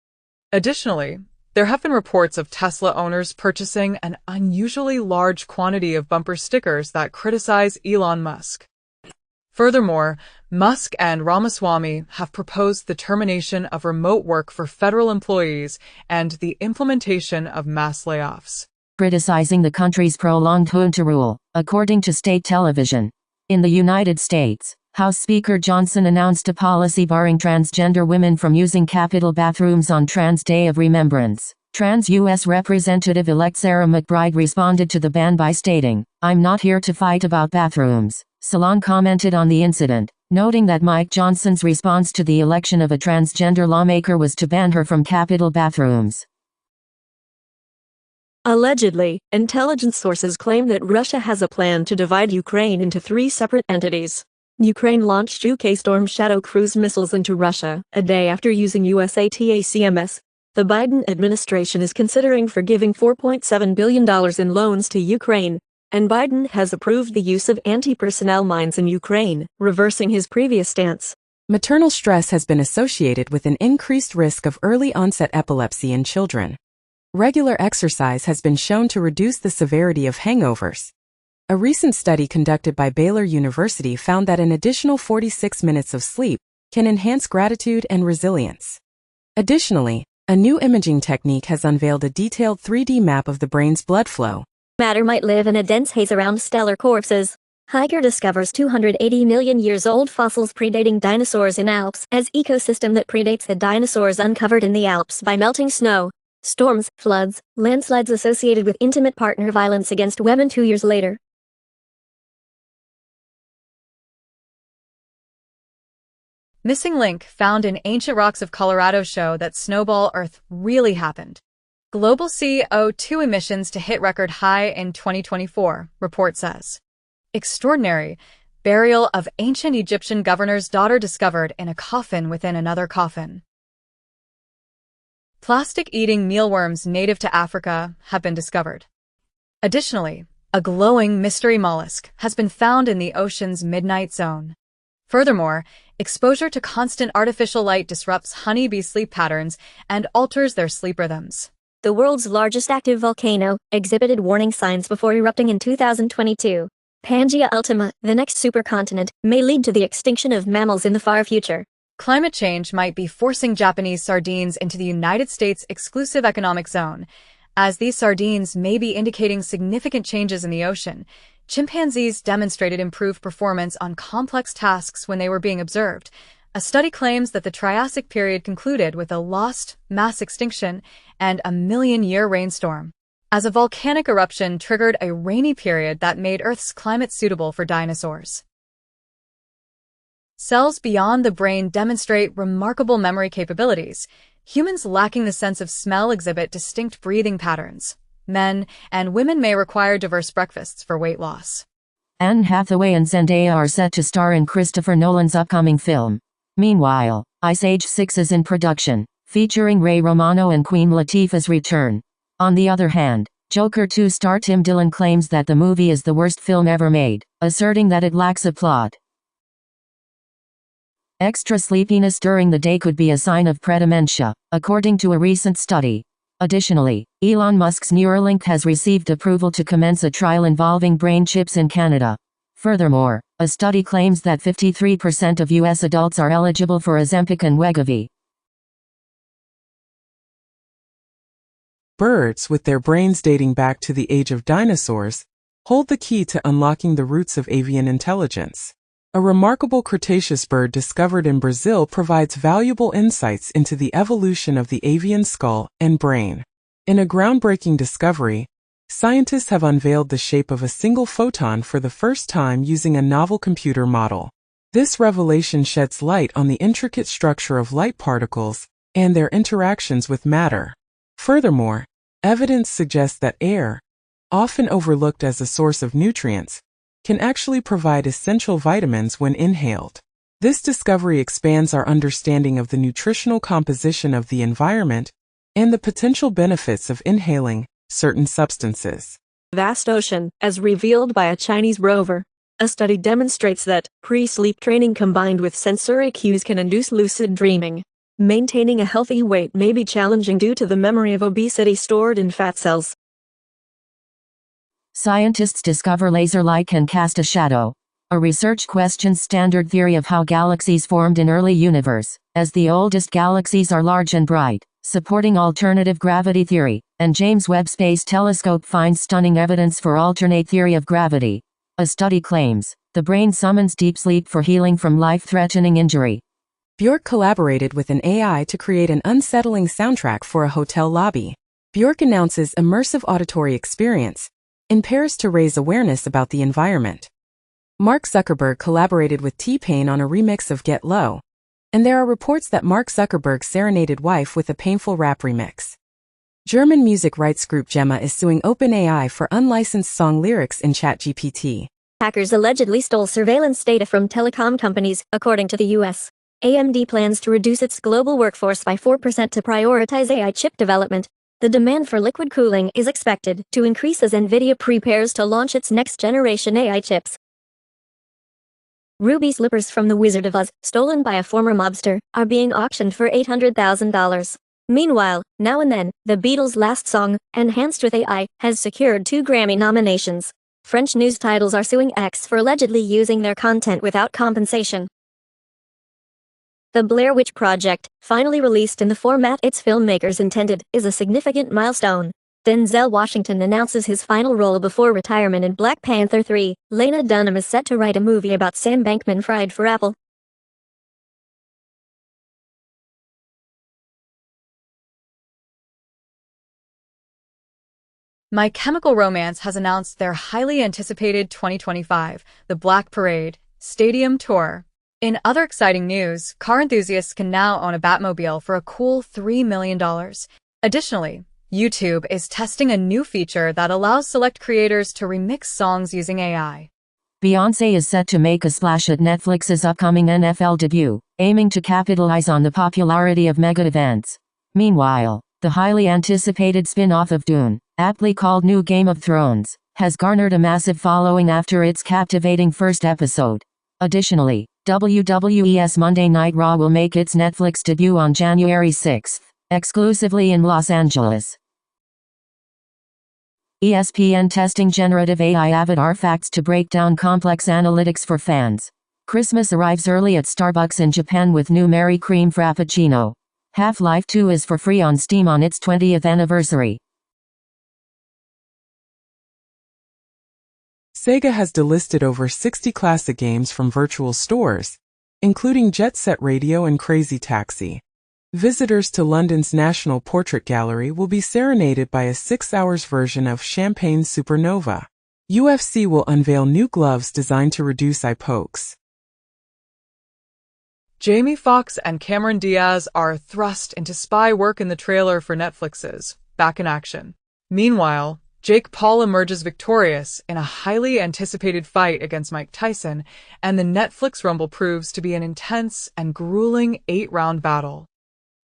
Additionally, there have been reports of Tesla owners purchasing an unusually large quantity of bumper stickers that criticize Elon Musk. Furthermore, Musk and Ramaswamy have proposed the termination of remote work for federal employees and the implementation of mass layoffs, criticizing the country's prolonged junta rule, according to state television. In the United States, House Speaker Johnson announced a policy barring transgender women from using Capitol bathrooms on Trans Day of Remembrance. Trans U.S. Representative-elect Sarah McBride responded to the ban by stating, "I'm not here to fight about bathrooms." Salon commented on the incident, noting that Mike Johnson's response to the election of a transgender lawmaker was to ban her from Capitol bathrooms. Allegedly, intelligence sources claim that Russia has a plan to divide Ukraine into 3 separate entities. Ukraine launched UK Storm Shadow cruise missiles into Russia, a day after using US ATACMS. The Biden administration is considering forgiving $4.7 billion in loans to Ukraine, and Biden has approved the use of anti-personnel mines in Ukraine, reversing his previous stance. Maternal stress has been associated with an increased risk of early-onset epilepsy in children. Regular exercise has been shown to reduce the severity of hangovers. A recent study conducted by Baylor University found that an additional 46 minutes of sleep can enhance gratitude and resilience. Additionally, a new imaging technique has unveiled a detailed 3D map of the brain's blood flow. Matter might live in a dense haze around stellar corpses. Hiker discovers 280 million years old fossils predating dinosaurs in Alps as ecosystem that predates the dinosaurs uncovered in the Alps by melting snow, storms, floods, landslides associated with intimate partner violence against women 2 years later. Missing link found in ancient rocks of Colorado show that snowball Earth really happened. Global CO2 emissions to hit record high in 2024, report says. Extraordinary. Burial of ancient Egyptian governor's daughter discovered in a coffin within another coffin. Plastic-eating mealworms native to Africa have been discovered. Additionally, a glowing mystery mollusk has been found in the ocean's midnight zone. Furthermore, exposure to constant artificial light disrupts honeybee sleep patterns and alters their sleep rhythms. The world's largest active volcano exhibited warning signs before erupting in 2022. Pangaea Ultima, the next supercontinent, may lead to the extinction of mammals in the far future. Climate change might be forcing Japanese sardines into the United States exclusive economic zone, as these sardines may be indicating significant changes in the ocean. Chimpanzees demonstrated improved performance on complex tasks when they were being observed. A study claims that the Triassic period concluded with a lost mass extinction and a million-year rainstorm, as a volcanic eruption triggered a rainy period that made Earth's climate suitable for dinosaurs. Cells beyond the brain demonstrate remarkable memory capabilities. Humans lacking the sense of smell exhibit distinct breathing patterns. Men and women may require diverse breakfasts for weight loss. Anne Hathaway and Zendaya are set to star in Christopher Nolan's upcoming film. Meanwhile, Ice Age 6 is in production, featuring Ray Romano and Queen Latifah's return. On the other hand, Joker 2 star Tim Dillon claims that the movie is the worst film ever made, asserting that it lacks a plot. Extra sleepiness during the day could be a sign of predementia, according to a recent study. Additionally, Elon Musk's Neuralink has received approval to commence a trial involving brain chips in Canada. Furthermore, a study claims that 53% of U.S. adults are eligible for Ozempic and Wegovy. Birds, with their brains dating back to the age of dinosaurs, hold the key to unlocking the roots of avian intelligence. A remarkable Cretaceous bird discovered in Brazil provides valuable insights into the evolution of the avian skull and brain. In a groundbreaking discovery, scientists have unveiled the shape of a single photon for the first time using a novel computer model. This revelation sheds light on the intricate structure of light particles and their interactions with matter. Furthermore, evidence suggests that air, often overlooked as a source of nutrients, can actually provide essential vitamins when inhaled. This discovery expands our understanding of the nutritional composition of the environment and the potential benefits of inhaling certain substances. Vast ocean, as revealed by a Chinese rover. A study demonstrates that pre-sleep training combined with sensory cues can induce lucid dreaming. Maintaining a healthy weight may be challenging due to the memory of obesity stored in fat cells. Scientists discover laser light can cast a shadow. A research questions standard theory of how galaxies formed in early universe, as the oldest galaxies are large and bright, supporting alternative gravity theory, and James Webb Space Telescope finds stunning evidence for alternate theory of gravity. A study claims the brain summons deep sleep for healing from life-threatening injury. Bjork collaborated with an AI to create an unsettling soundtrack for a hotel lobby. Bjork announces immersive auditory experience in Paris to raise awareness about the environment. Mark Zuckerberg collaborated with T-Pain on a remix of Get Low, and there are reports that Mark Zuckerberg serenaded wife with a painful rap remix. German music rights group Gemma is suing OpenAI for unlicensed song lyrics in ChatGPT. hackers allegedly stole surveillance data from telecom companies, according to the U.S. AMD plans to reduce its global workforce by 4% to prioritize AI chip development. The demand for liquid cooling is expected to increase as NVIDIA prepares to launch its next-generation AI chips. Ruby slippers from The Wizard of Oz, stolen by a former mobster, are being auctioned for $800,000. Meanwhile, Now and Then, the Beatles' last song, enhanced with AI, has secured 2 Grammy nominations. French news titles are suing X for allegedly using their content without compensation. The Blair Witch Project, finally released in the format its filmmakers intended, is a significant milestone. Denzel Washington announces his final role before retirement in Black Panther 3. Lena Dunham is set to write a movie about Sam Bankman-Fried for Apple. My Chemical Romance has announced their highly anticipated 2025 The Black Parade Stadium Tour. In other exciting news, car enthusiasts can now own a Batmobile for a cool $3 million. Additionally, YouTube is testing a new feature that allows select creators to remix songs using AI. Beyoncé is set to make a splash at Netflix's upcoming NFL debut, aiming to capitalize on the popularity of mega events. Meanwhile, the highly anticipated spin-off of Dune, aptly called New Game of Thrones, has garnered a massive following after its captivating first episode. Additionally, WWE's Monday Night Raw will make its Netflix debut on January 6, exclusively in Los Angeles. ESPN testing generative AI avatar facts to break down complex analytics for fans. Christmas arrives early at Starbucks in Japan with new Mary Cream Frappuccino. Half-Life 2 is for free on Steam on its 20th anniversary. Sega has delisted over 60 classic games from virtual stores, including Jet Set Radio and Crazy Taxi. Visitors to London's National Portrait Gallery will be serenaded by a 6-hour version of Champagne Supernova. UFC will unveil new gloves designed to reduce eye pokes. Jamie Foxx and Cameron Diaz are thrust into spy work in the trailer for Netflix's Back in Action. Meanwhile, Jake Paul emerges victorious in a highly anticipated fight against Mike Tyson, and the Netflix Rumble proves to be an intense and grueling 8-round battle.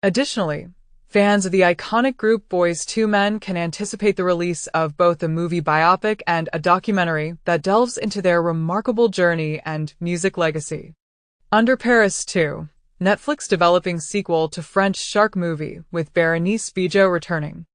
Additionally, fans of the iconic group Boyz II Men can anticipate the release of both a movie biopic and a documentary that delves into their remarkable journey and music legacy. Under Paris 2, Netflix developing sequel to French shark movie with Bérénice Bejo returning.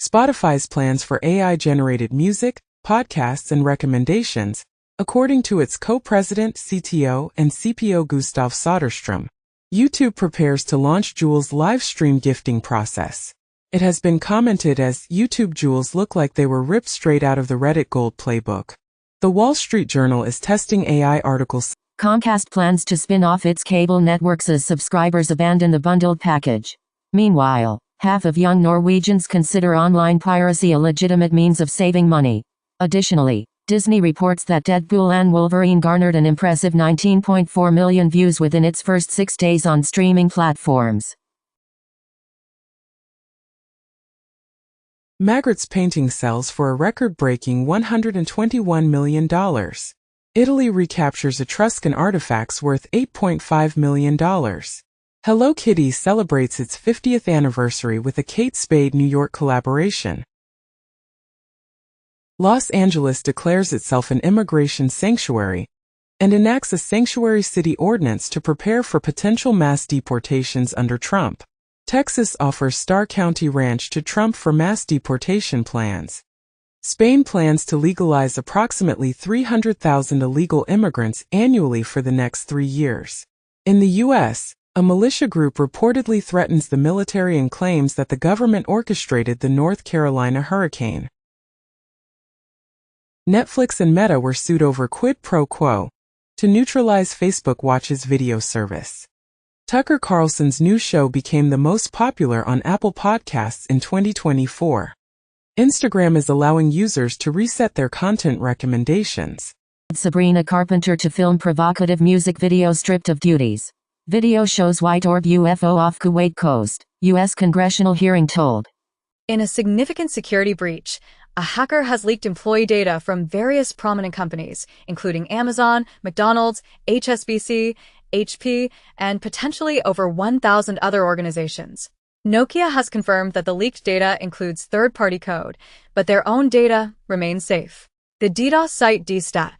Spotify's plans for AI-generated music, podcasts, and recommendations, according to its co-president, CTO, and CPO Gustav Soderstrom. YouTube prepares to launch Jewel's live stream gifting process. It has been commented as YouTube Jewels look like they were ripped straight out of the Reddit Gold playbook. The Wall Street Journal is testing AI articles. Comcast plans to spin off its cable networks as subscribers abandon the bundled package. Meanwhile, half of young Norwegians consider online piracy a legitimate means of saving money. Additionally, Disney reports that Deadpool and Wolverine garnered an impressive 19.4 million views within its first 6 days on streaming platforms. Magritte's painting sells for a record-breaking $121 million. Italy recaptures Etruscan artifacts worth $8.5 million. Hello Kitty celebrates its 50th anniversary with a Kate Spade New York collaboration. Los Angeles declares itself an immigration sanctuary and enacts a sanctuary city ordinance to prepare for potential mass deportations under Trump. Texas offers Star County Ranch to Trump for mass deportation plans. Spain plans to legalize approximately 300,000 illegal immigrants annually for the next 3 years. In the U.S., a militia group reportedly threatens the military and claims that the government orchestrated the North Carolina hurricane. Netflix and Meta were sued over quid pro quo to neutralize Facebook Watch's video service. Tucker Carlson's new show became the most popular on Apple Podcasts in 2024. Instagram is allowing users to reset their content recommendations. Sabrina Carpenter to film provocative music video stripped of duties. Video shows white orb UFO off Kuwait coast, U.S. congressional hearing told. In a significant security breach, A hacker has leaked employee data from various prominent companies, including Amazon, McDonald's, HSBC, HP, and potentially over 1,000 other organizations. Nokia has confirmed that the leaked data includes third-party code, but their own data remains safe. The DDoS site DStat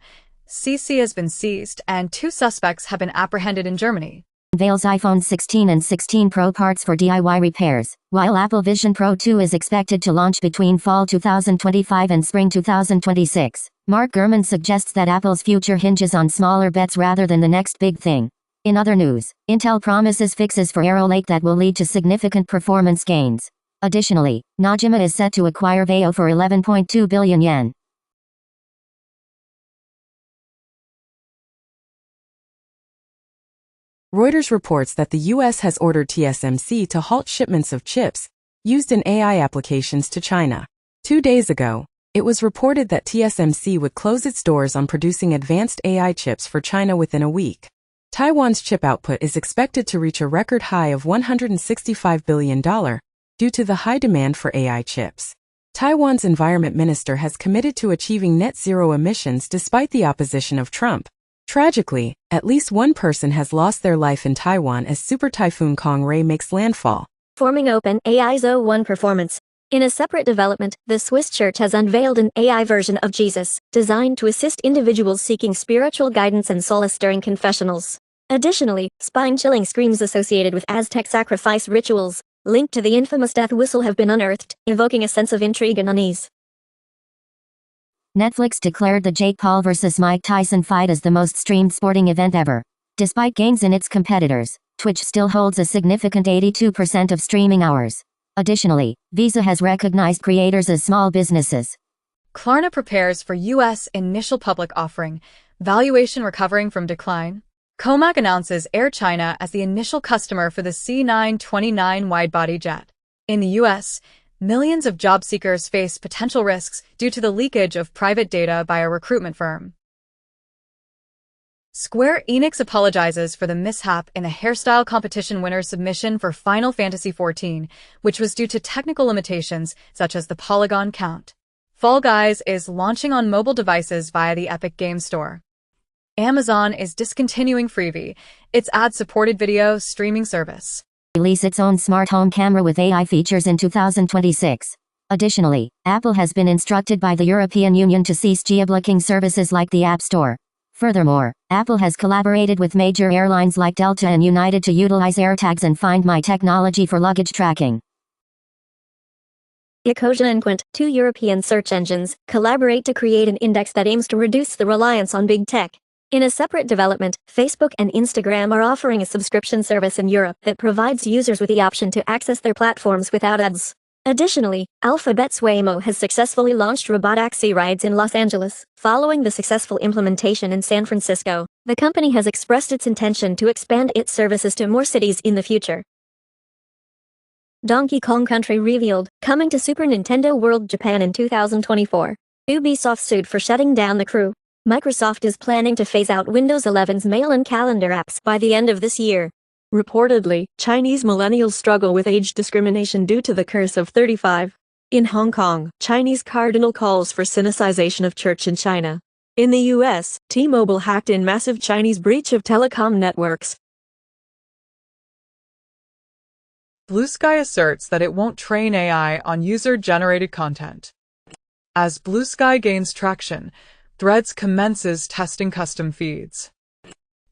CC has been seized, and 2 suspects have been apprehended in Germany. Unveils iPhone 16 and 16 Pro parts for DIY repairs, while Apple Vision Pro 2 is expected to launch between fall 2025 and spring 2026. Mark Gurman suggests that Apple's future hinges on smaller bets rather than the next big thing. In other news, Intel promises fixes for Arrow Lake that will lead to significant performance gains. Additionally, Najima is set to acquire Veo for 11.2 billion yen. Reuters reports that the U.S. has ordered TSMC to halt shipments of chips used in AI applications to China. 2 days ago, it was reported that TSMC would close its doors on producing advanced AI chips for China within a week. Taiwan's chip output is expected to reach a record high of $165 billion due to the high demand for AI chips. Taiwan's environment minister has committed to achieving net zero emissions despite the opposition of Trump. Tragically, at least one person has lost their life in Taiwan as Super Typhoon Kong-ray makes landfall. Forming OpenAI's O1 performance. In a separate development, the Swiss church has unveiled an AI version of Jesus, designed to assist individuals seeking spiritual guidance and solace during confessionals. Additionally, spine-chilling screams associated with Aztec sacrifice rituals, linked to the infamous death whistle, have been unearthed, evoking a sense of intrigue and unease. Netflix declared the Jake Paul vs. Mike Tyson fight as the most streamed sporting event ever. Despite gains in its competitors, Twitch still holds a significant 82% of streaming hours. Additionally, Visa has recognized creators as small businesses. Klarna prepares for U.S. initial public offering, valuation recovering from decline. Comac announces Air China as the initial customer for the C929 widebody jet. In the U.S., millions of job seekers face potential risks due to the leakage of private data by a recruitment firm. Square Enix apologizes for the mishap in the hairstyle competition winner's submission for Final Fantasy XIV, which was due to technical limitations such as the polygon count. Fall Guys is launching on mobile devices via the Epic Games Store. Amazon is discontinuing Freevee, its ad-supported video streaming service. Release its own smart home camera with AI features in 2026. Additionally, Apple has been instructed by the European Union to cease geo-blocking services like the App Store. Furthermore, Apple has collaborated with major airlines like Delta and United to utilize AirTags and Find My technology for luggage tracking. Ecosia and Quint, 2 European search engines, collaborate to create an index that aims to reduce the reliance on big tech. In a separate development, Facebook and Instagram are offering a subscription service in Europe that provides users with the option to access their platforms without ads. Additionally, Alphabet's Waymo has successfully launched robotaxi rides in Los Angeles. Following the successful implementation in San Francisco, the company has expressed its intention to expand its services to more cities in the future. Donkey Kong Country revealed, coming to Super Nintendo World Japan in 2024. Ubisoft sued for shutting down the crew. Microsoft is planning to phase out Windows 11's mail and calendar apps by the end of this year. Reportedly, Chinese millennials struggle with age discrimination due to the curse of 35. In Hong Kong, Chinese cardinal calls for sinicization of church in China. In the US, T-Mobile hacked in massive Chinese breach of telecom networks. Blue Sky asserts that it won't train AI on user-generated content. As Blue Sky gains traction, Threads commences testing custom feeds.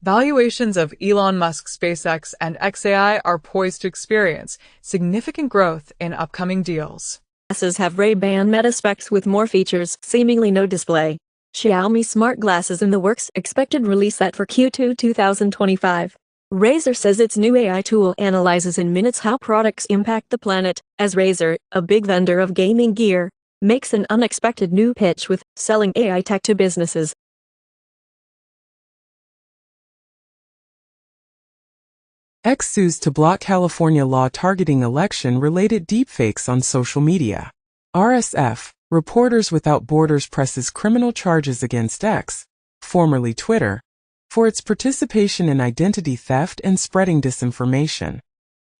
Valuations of Elon Musk's SpaceX and xAI are poised to experience significant growth in upcoming deals. Glasses have Ray-Ban Meta specs with more features, seemingly no display. Xiaomi smart glasses in the works, expected release at for Q2 2025. Razer says its new AI tool analyzes in minutes how products impact the planet, as Razer, a big vendor of gaming gear, makes an unexpected new pitch with selling AI tech to businesses. X sues to block California law targeting election-related deepfakes on social media. RSF, Reporters Without Borders presses criminal charges against X, formerly Twitter, for its participation in identity theft and spreading disinformation.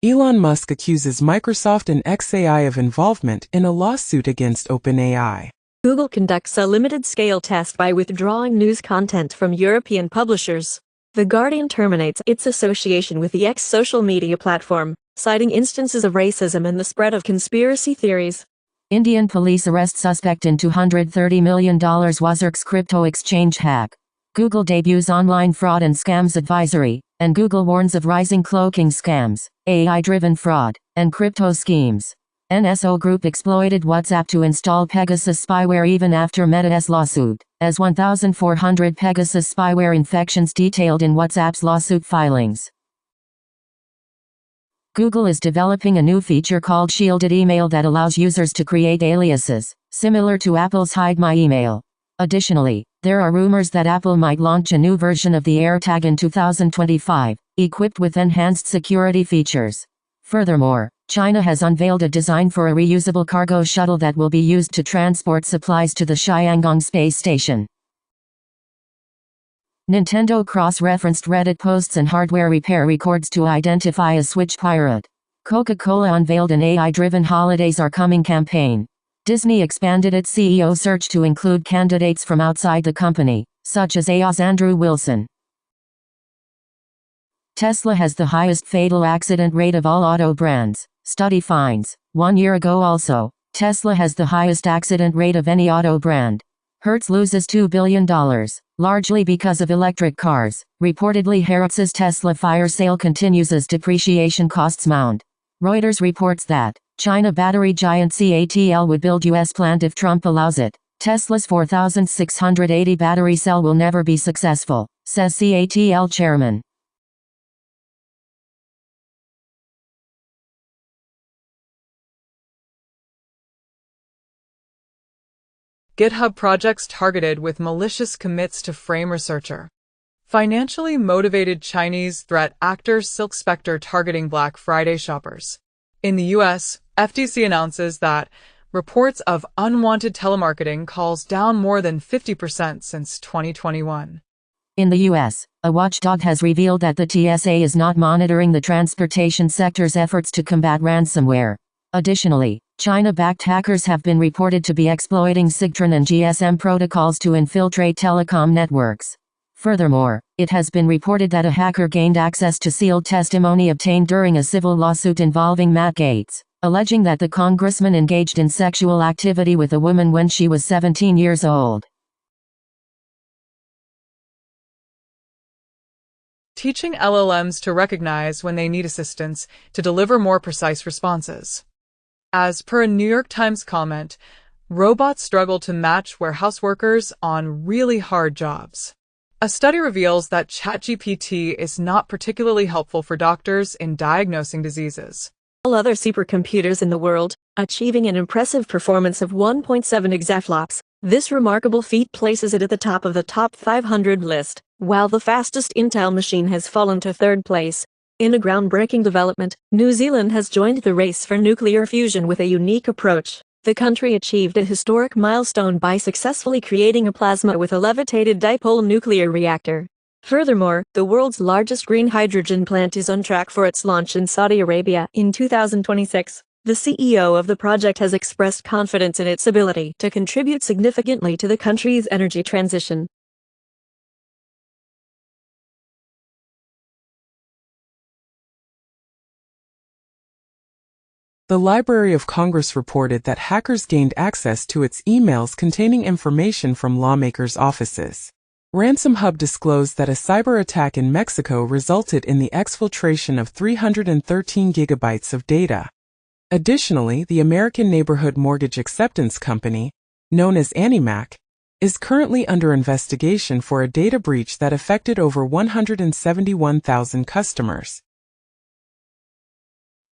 Elon Musk accuses Microsoft and xAI of involvement in a lawsuit against OpenAI. Google conducts a limited-scale test by withdrawing news content from European publishers. The Guardian terminates its association with the X social media platform, citing instances of racism and the spread of conspiracy theories. Indian police arrest suspect in $230 million Wazirk's crypto exchange hack. Google debuts online fraud and scams advisory, and Google warns of rising cloaking scams, AI-driven fraud, and crypto schemes. NSO Group exploited WhatsApp to install Pegasus spyware even after Meta's lawsuit, as 1,400 Pegasus spyware infections detailed in WhatsApp's lawsuit filings. Google is developing a new feature called Shielded Email that allows users to create aliases, similar to Apple's Hide My Email. Additionally, there are rumors that Apple might launch a new version of the AirTag in 2025, equipped with enhanced security features. Furthermore, China has unveiled a design for a reusable cargo shuttle that will be used to transport supplies to the Xiangong space station. Nintendo cross-referenced Reddit posts and hardware repair records to identify a Switch pirate. Coca-Cola unveiled an AI-driven Holidays Are Coming campaign. Disney expanded its CEO search to include candidates from outside the company, such as AO's Andrew Wilson. Tesla has the highest fatal accident rate of all auto brands, study finds. 1 year ago also, Tesla has the highest accident rate of any auto brand. Hertz loses $2 billion, largely because of electric cars. Reportedly Hertz's Tesla fire sale continues as depreciation costs mount. Reuters reports that China battery giant CATL would build U.S. plant if Trump allows it. Tesla's 4,680 battery cell will never be successful, says CATL chairman. GitHub projects targeted with malicious commits to frame researcher. Financially motivated Chinese threat actor Silk Spectre targeting Black Friday shoppers. In the U.S., FTC announces that reports of unwanted telemarketing calls down more than 50% since 2021. In the U.S., a watchdog has revealed that the TSA is not monitoring the transportation sector's efforts to combat ransomware. Additionally, China-backed hackers have been reported to be exploiting SIGTRAN and GSM protocols to infiltrate telecom networks. Furthermore, it has been reported that a hacker gained access to sealed testimony obtained during a civil lawsuit involving Matt Gaetz, alleging that the congressman engaged in sexual activity with a woman when she was 17 years old. Teaching LLMs to recognize when they need assistance to deliver more precise responses. As per a New York Times comment, robots struggle to match warehouse workers on really hard jobs. A study reveals that ChatGPT is not particularly helpful for doctors in diagnosing diseases. All other supercomputers in the world, achieving an impressive performance of 1.7 exaflops. This remarkable feat places it at the top of the top 500 list, while the fastest Intel machine has fallen to third place. In a groundbreaking development, New Zealand has joined the race for nuclear fusion with a unique approach. The country achieved a historic milestone by successfully creating a plasma with a levitated dipole nuclear reactor. Furthermore, the world's largest green hydrogen plant is on track for its launch in Saudi Arabia in 2026. The CEO of the project has expressed confidence in its ability to contribute significantly to the country's energy transition. The Library of Congress reported that hackers gained access to its emails containing information from lawmakers' offices. Ransom Hub disclosed that a cyber attack in Mexico resulted in the exfiltration of 313 gigabytes of data. Additionally, the American Neighborhood Mortgage Acceptance Company, known as AnnieMac, is currently under investigation for a data breach that affected over 171,000 customers.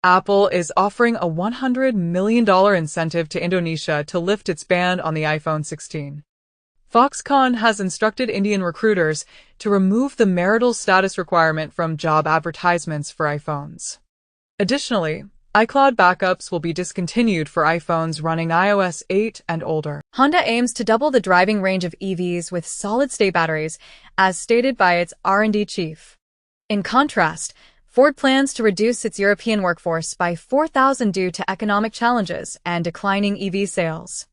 Apple is offering a $100 million incentive to Indonesia to lift its ban on the iPhone 16. Foxconn has instructed Indian recruiters to remove the marital status requirement from job advertisements for iPhones. Additionally, iCloud backups will be discontinued for iPhones running iOS 8 and older. Honda aims to double the driving range of EVs with solid-state batteries, as stated by its R&D chief. In contrast, Ford plans to reduce its European workforce by 4,000 due to economic challenges and declining EV sales.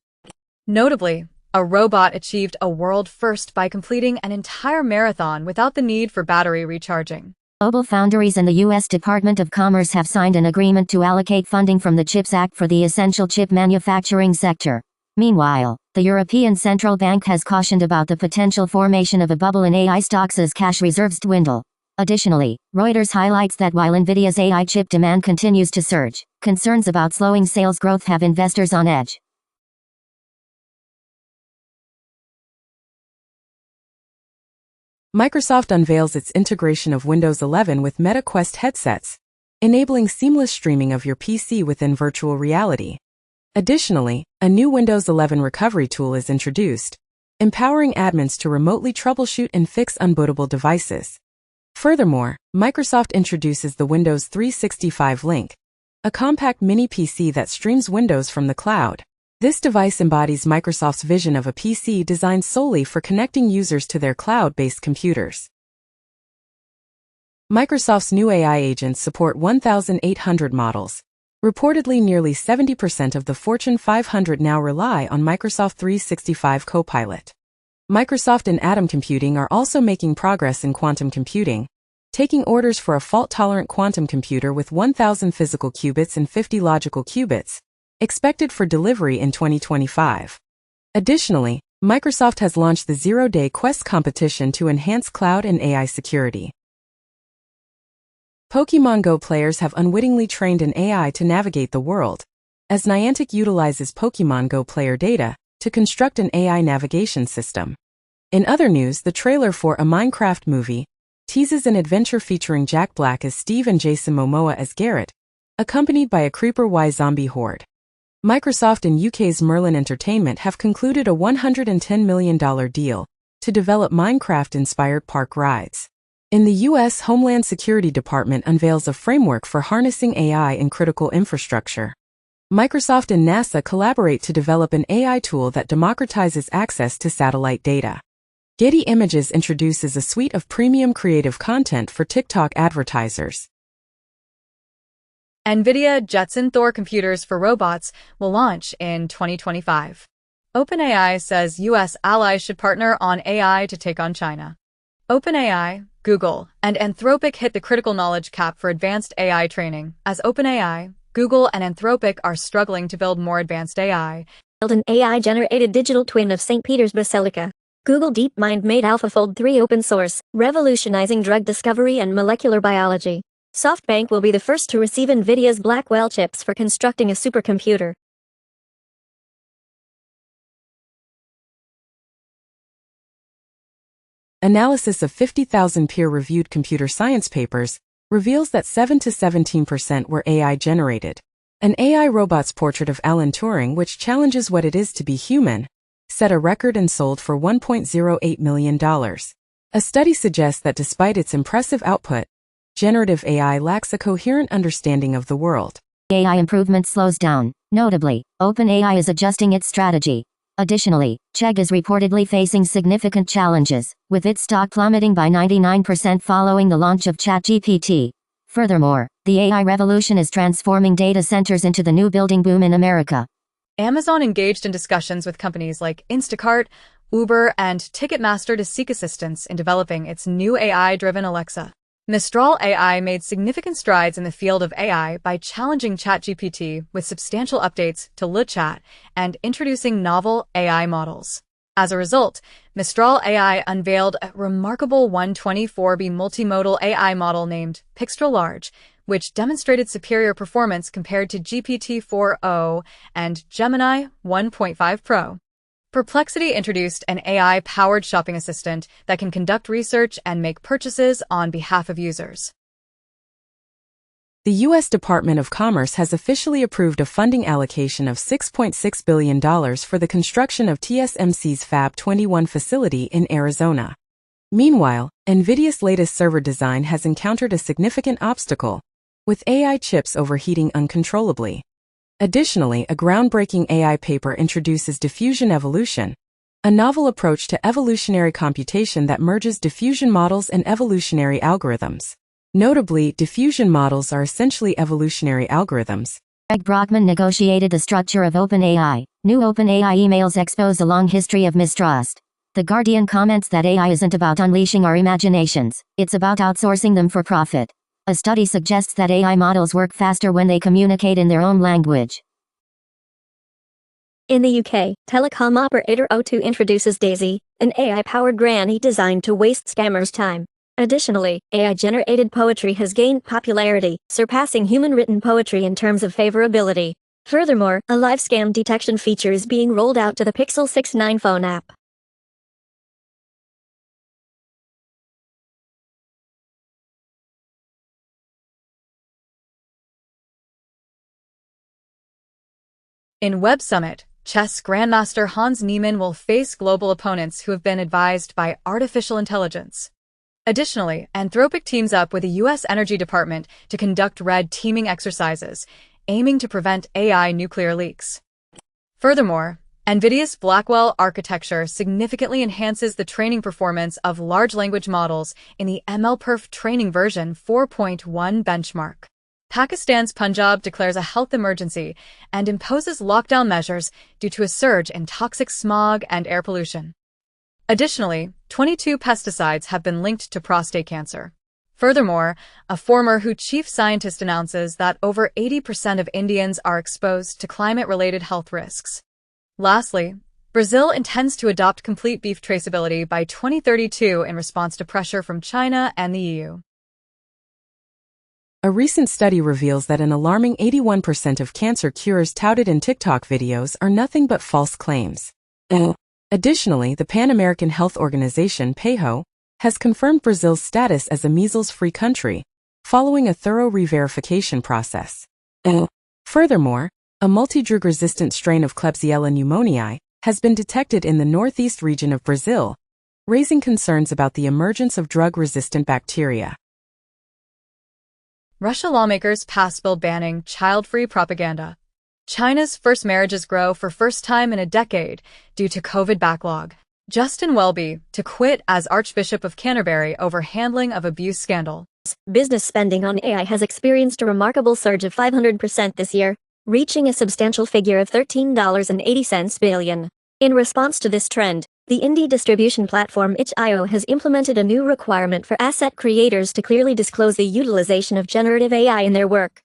Notably, a robot achieved a world first by completing an entire marathon without the need for battery recharging. Global foundries and the U.S. Department of Commerce have signed an agreement to allocate funding from the CHIPS Act for the essential chip manufacturing sector. Meanwhile, the European Central Bank has cautioned about the potential formation of a bubble in AI stocks as cash reserves dwindle. Additionally, Reuters highlights that while Nvidia's AI chip demand continues to surge, concerns about slowing sales growth have investors on edge. Microsoft unveils its integration of Windows 11 with Meta Quest headsets, enabling seamless streaming of your PC within virtual reality. Additionally, a new Windows 11 recovery tool is introduced, empowering admins to remotely troubleshoot and fix unbootable devices. Furthermore, Microsoft introduces the Windows 365 Link, a compact mini PC that streams Windows from the cloud. This device embodies Microsoft's vision of a PC designed solely for connecting users to their cloud-based computers. Microsoft's new AI agents support 1,800 models. Reportedly, nearly 70% of the Fortune 500 now rely on Microsoft 365 Copilot. Microsoft and Atom Computing are also making progress in quantum computing, taking orders for a fault-tolerant quantum computer with 1,000 physical qubits and 50 logical qubits, expected for delivery in 2025. Additionally, Microsoft has launched the zero-day Quest competition to enhance cloud and AI security. Pokémon Go players have unwittingly trained an AI to navigate the world, as Niantic utilizes Pokémon Go player data to construct an AI navigation system. In other news, the trailer for a Minecraft movie teases an adventure featuring Jack Black as Steve and Jason Momoa as Garrett, accompanied by a creeper zombie horde. Microsoft and UK's Merlin Entertainment have concluded a $110 million deal to develop Minecraft-inspired park rides. In the U.S., Homeland Security Department unveils a framework for harnessing AI in critical infrastructure. Microsoft and NASA collaborate to develop an AI tool that democratizes access to satellite data. Getty Images introduces a suite of premium creative content for TikTok advertisers. NVIDIA Jetson Thor computers for robots will launch in 2025. OpenAI says U.S. allies should partner on AI to take on China. OpenAI, Google, and Anthropic hit the critical knowledge cap for advanced AI training, as OpenAI, Google, and Anthropic are struggling to build more advanced AI. Build an AI-generated digital twin of St. Peter's Basilica. Google DeepMind made AlphaFold 3 open source, revolutionizing drug discovery and molecular biology. SoftBank will be the first to receive NVIDIA's Blackwell chips for constructing a supercomputer. Analysis of 50,000 peer-reviewed computer science papers reveals that 7 to 17% were AI-generated. An AI robot's portrait of Alan Turing, which challenges what it is to be human, set a record and sold for $1.08 million. A study suggests that despite its impressive output, generative AI lacks a coherent understanding of the world. AI improvement slows down. Notably, OpenAI is adjusting its strategy. Additionally, Chegg is reportedly facing significant challenges, with its stock plummeting by 99% following the launch of ChatGPT. Furthermore, the AI revolution is transforming data centers into the new building boom in America. Amazon engaged in discussions with companies like Instacart, Uber, and Ticketmaster to seek assistance in developing its new AI-driven Alexa. Mistral AI made significant strides in the field of AI by challenging ChatGPT with substantial updates to LeChat and introducing novel AI models. As a result, Mistral AI unveiled a remarkable 124B multimodal AI model named Pixtral Large, which demonstrated superior performance compared to GPT-4o and Gemini 1.5 Pro. Perplexity introduced an AI-powered shopping assistant that can conduct research and make purchases on behalf of users. The U.S. Department of Commerce has officially approved a funding allocation of $6.6 billion for the construction of TSMC's Fab 21 facility in Arizona. Meanwhile, NVIDIA's latest server design has encountered a significant obstacle, with AI chips overheating uncontrollably. Additionally, a groundbreaking AI paper introduces diffusion evolution, a novel approach to evolutionary computation that merges diffusion models and evolutionary algorithms. Notably, diffusion models are essentially evolutionary algorithms, Greg Brockman negotiated the structure of OpenAI. New OpenAI emails expose a long history of mistrust. The Guardian comments that AI isn't about unleashing our imaginations, it's about outsourcing them for profit. A study suggests that AI models work faster when they communicate in their own language. In the UK, telecom operator O2 introduces Daisy, an AI-powered granny designed to waste scammers' time. Additionally, AI-generated poetry has gained popularity, surpassing human-written poetry in terms of favorability. Furthermore, a live scam detection feature is being rolled out to the Pixel 6 phone app. In Web Summit, chess grandmaster Hans Niemann will face global opponents who have been advised by artificial intelligence. Additionally, Anthropic teams up with the U.S. Energy Department to conduct red teaming exercises, aiming to prevent AI nuclear leaks. Furthermore, NVIDIA's Blackwell architecture significantly enhances the training performance of large language models in the MLPerf training version 4.1 benchmark. Pakistan's Punjab declares a health emergency and imposes lockdown measures due to a surge in toxic smog and air pollution. Additionally, 22 pesticides have been linked to prostate cancer. Furthermore, a former WHO chief scientist announces that over 80% of Indians are exposed to climate-related health risks. Lastly, Brazil intends to adopt complete beef traceability by 2032 in response to pressure from China and the EU. A recent study reveals that an alarming 81% of cancer cures touted in TikTok videos are nothing but false claims. Additionally, the Pan-American Health Organization, PAHO, has confirmed Brazil's status as a measles-free country, following a thorough re-verification process. Furthermore, a multi-drug-resistant strain of Klebsiella pneumoniae has been detected in the northeast region of Brazil, raising concerns about the emergence of drug-resistant bacteria. Russia lawmakers pass bill banning child-free propaganda. China's first marriages grow for first time in a decade due to COVID backlog. Justin Welby to quit as Archbishop of Canterbury over handling of abuse scandal. Business spending on AI has experienced a remarkable surge of 500% this year, reaching a substantial figure of $13.80 billion. In response to this trend, the indie distribution platform itch.io has implemented a new requirement for asset creators to clearly disclose the utilization of generative AI in their work.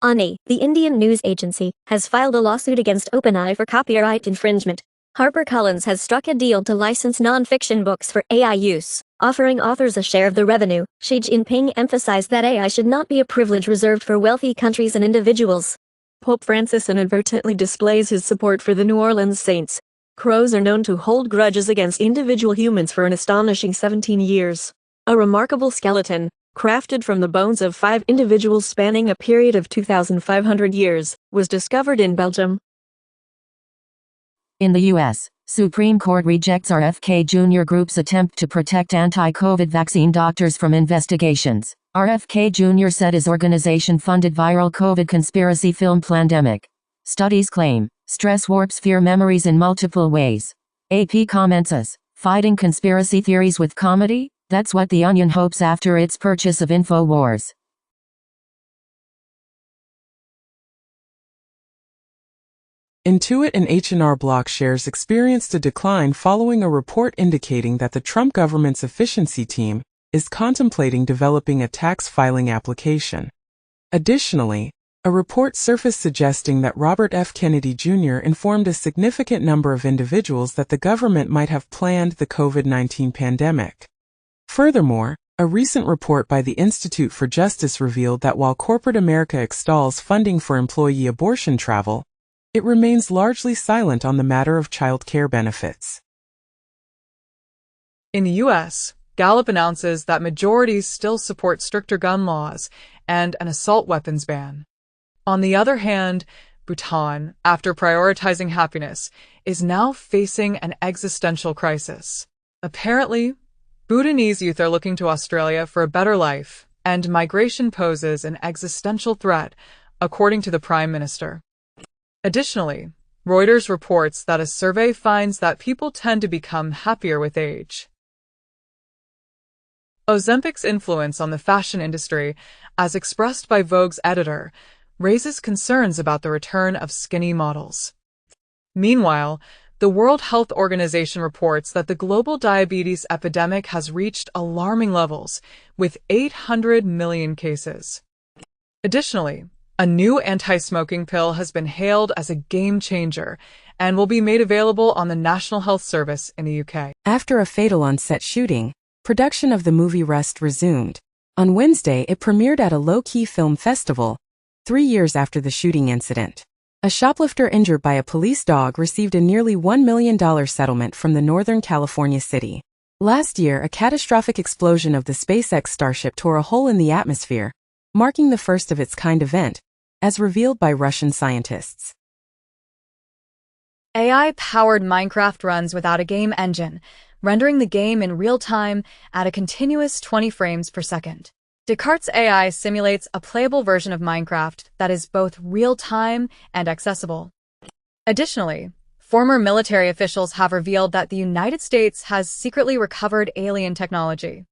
ANI, the Indian news agency, has filed a lawsuit against OpenAI for copyright infringement. HarperCollins has struck a deal to license non-fiction books for AI use, offering authors a share of the revenue. Xi Jinping emphasized that AI should not be a privilege reserved for wealthy countries and individuals. Pope Francis inadvertently displays his support for the New Orleans Saints. Crows are known to hold grudges against individual humans for an astonishing 17 years. A remarkable skeleton, crafted from the bones of 5 individuals spanning a period of 2,500 years, was discovered in Belgium. In the U.S., Supreme Court rejects RFK Jr. Group's attempt to protect anti-COVID vaccine doctors from investigations. RFK Jr. said his organization funded viral COVID conspiracy film Plandemic. Studies claim, stress warps fear memories in multiple ways. AP comments as, fighting conspiracy theories with comedy? That's what The Onion hopes after its purchase of InfoWars. Intuit and H&R Block shares experienced a decline following a report indicating that the Trump government's efficiency team is contemplating developing a tax filing application. Additionally, a report surfaced suggesting that Robert F. Kennedy Jr. informed a significant number of individuals that the government might have planned the COVID-19 pandemic. Furthermore, a recent report by the Institute for Justice revealed that while corporate America extols funding for employee abortion travel, it remains largely silent on the matter of child care benefits. In the U.S., Gallup announces that majorities still support stricter gun laws and an assault weapons ban. On the other hand, Bhutan, after prioritizing happiness, is now facing an existential crisis. Apparently, Bhutanese youth are looking to Australia for a better life, and migration poses an existential threat, according to the Prime Minister. Additionally, Reuters reports that a survey finds that people tend to become happier with age. Ozempic's influence on the fashion industry, as expressed by Vogue's editor, raises concerns about the return of skinny models. Meanwhile, the World Health Organization reports that the global diabetes epidemic has reached alarming levels, with 800 million cases. Additionally, a new anti-smoking pill has been hailed as a game changer and will be made available on the National Health Service in the UK. After a fatal on-set shooting, production of the movie Rust resumed. On Wednesday, it premiered at a low-key film festival, 3 years after the shooting incident. A shoplifter injured by a police dog received a nearly $1 million settlement from the Northern California city. Last year, a catastrophic explosion of the SpaceX Starship tore a hole in the atmosphere, marking the first of its kind event, as revealed by Russian scientists. AI-powered Minecraft runs without a game engine, rendering the game in real time at a continuous 20 frames per second. Descartes' AI simulates a playable version of Minecraft that is both real-time and accessible. Additionally, former military officials have revealed that the United States has secretly recovered alien technology.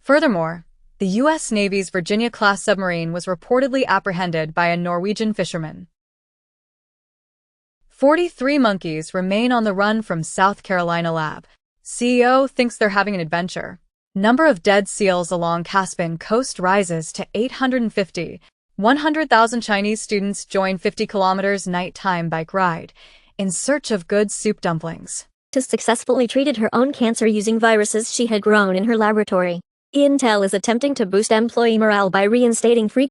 Furthermore, the U.S. Navy's Virginia-class submarine was reportedly apprehended by a Norwegian fisherman. 43 monkeys remain on the run from South Carolina lab. CEO thinks they're having an adventure. Number of dead seals along Caspian coast rises to 850. 100,000 Chinese students join 50 kilometers nighttime bike ride in search of good soup dumplings. Successfully treated her own cancer using viruses she had grown in her laboratory. Intel is attempting to boost employee morale by reinstating free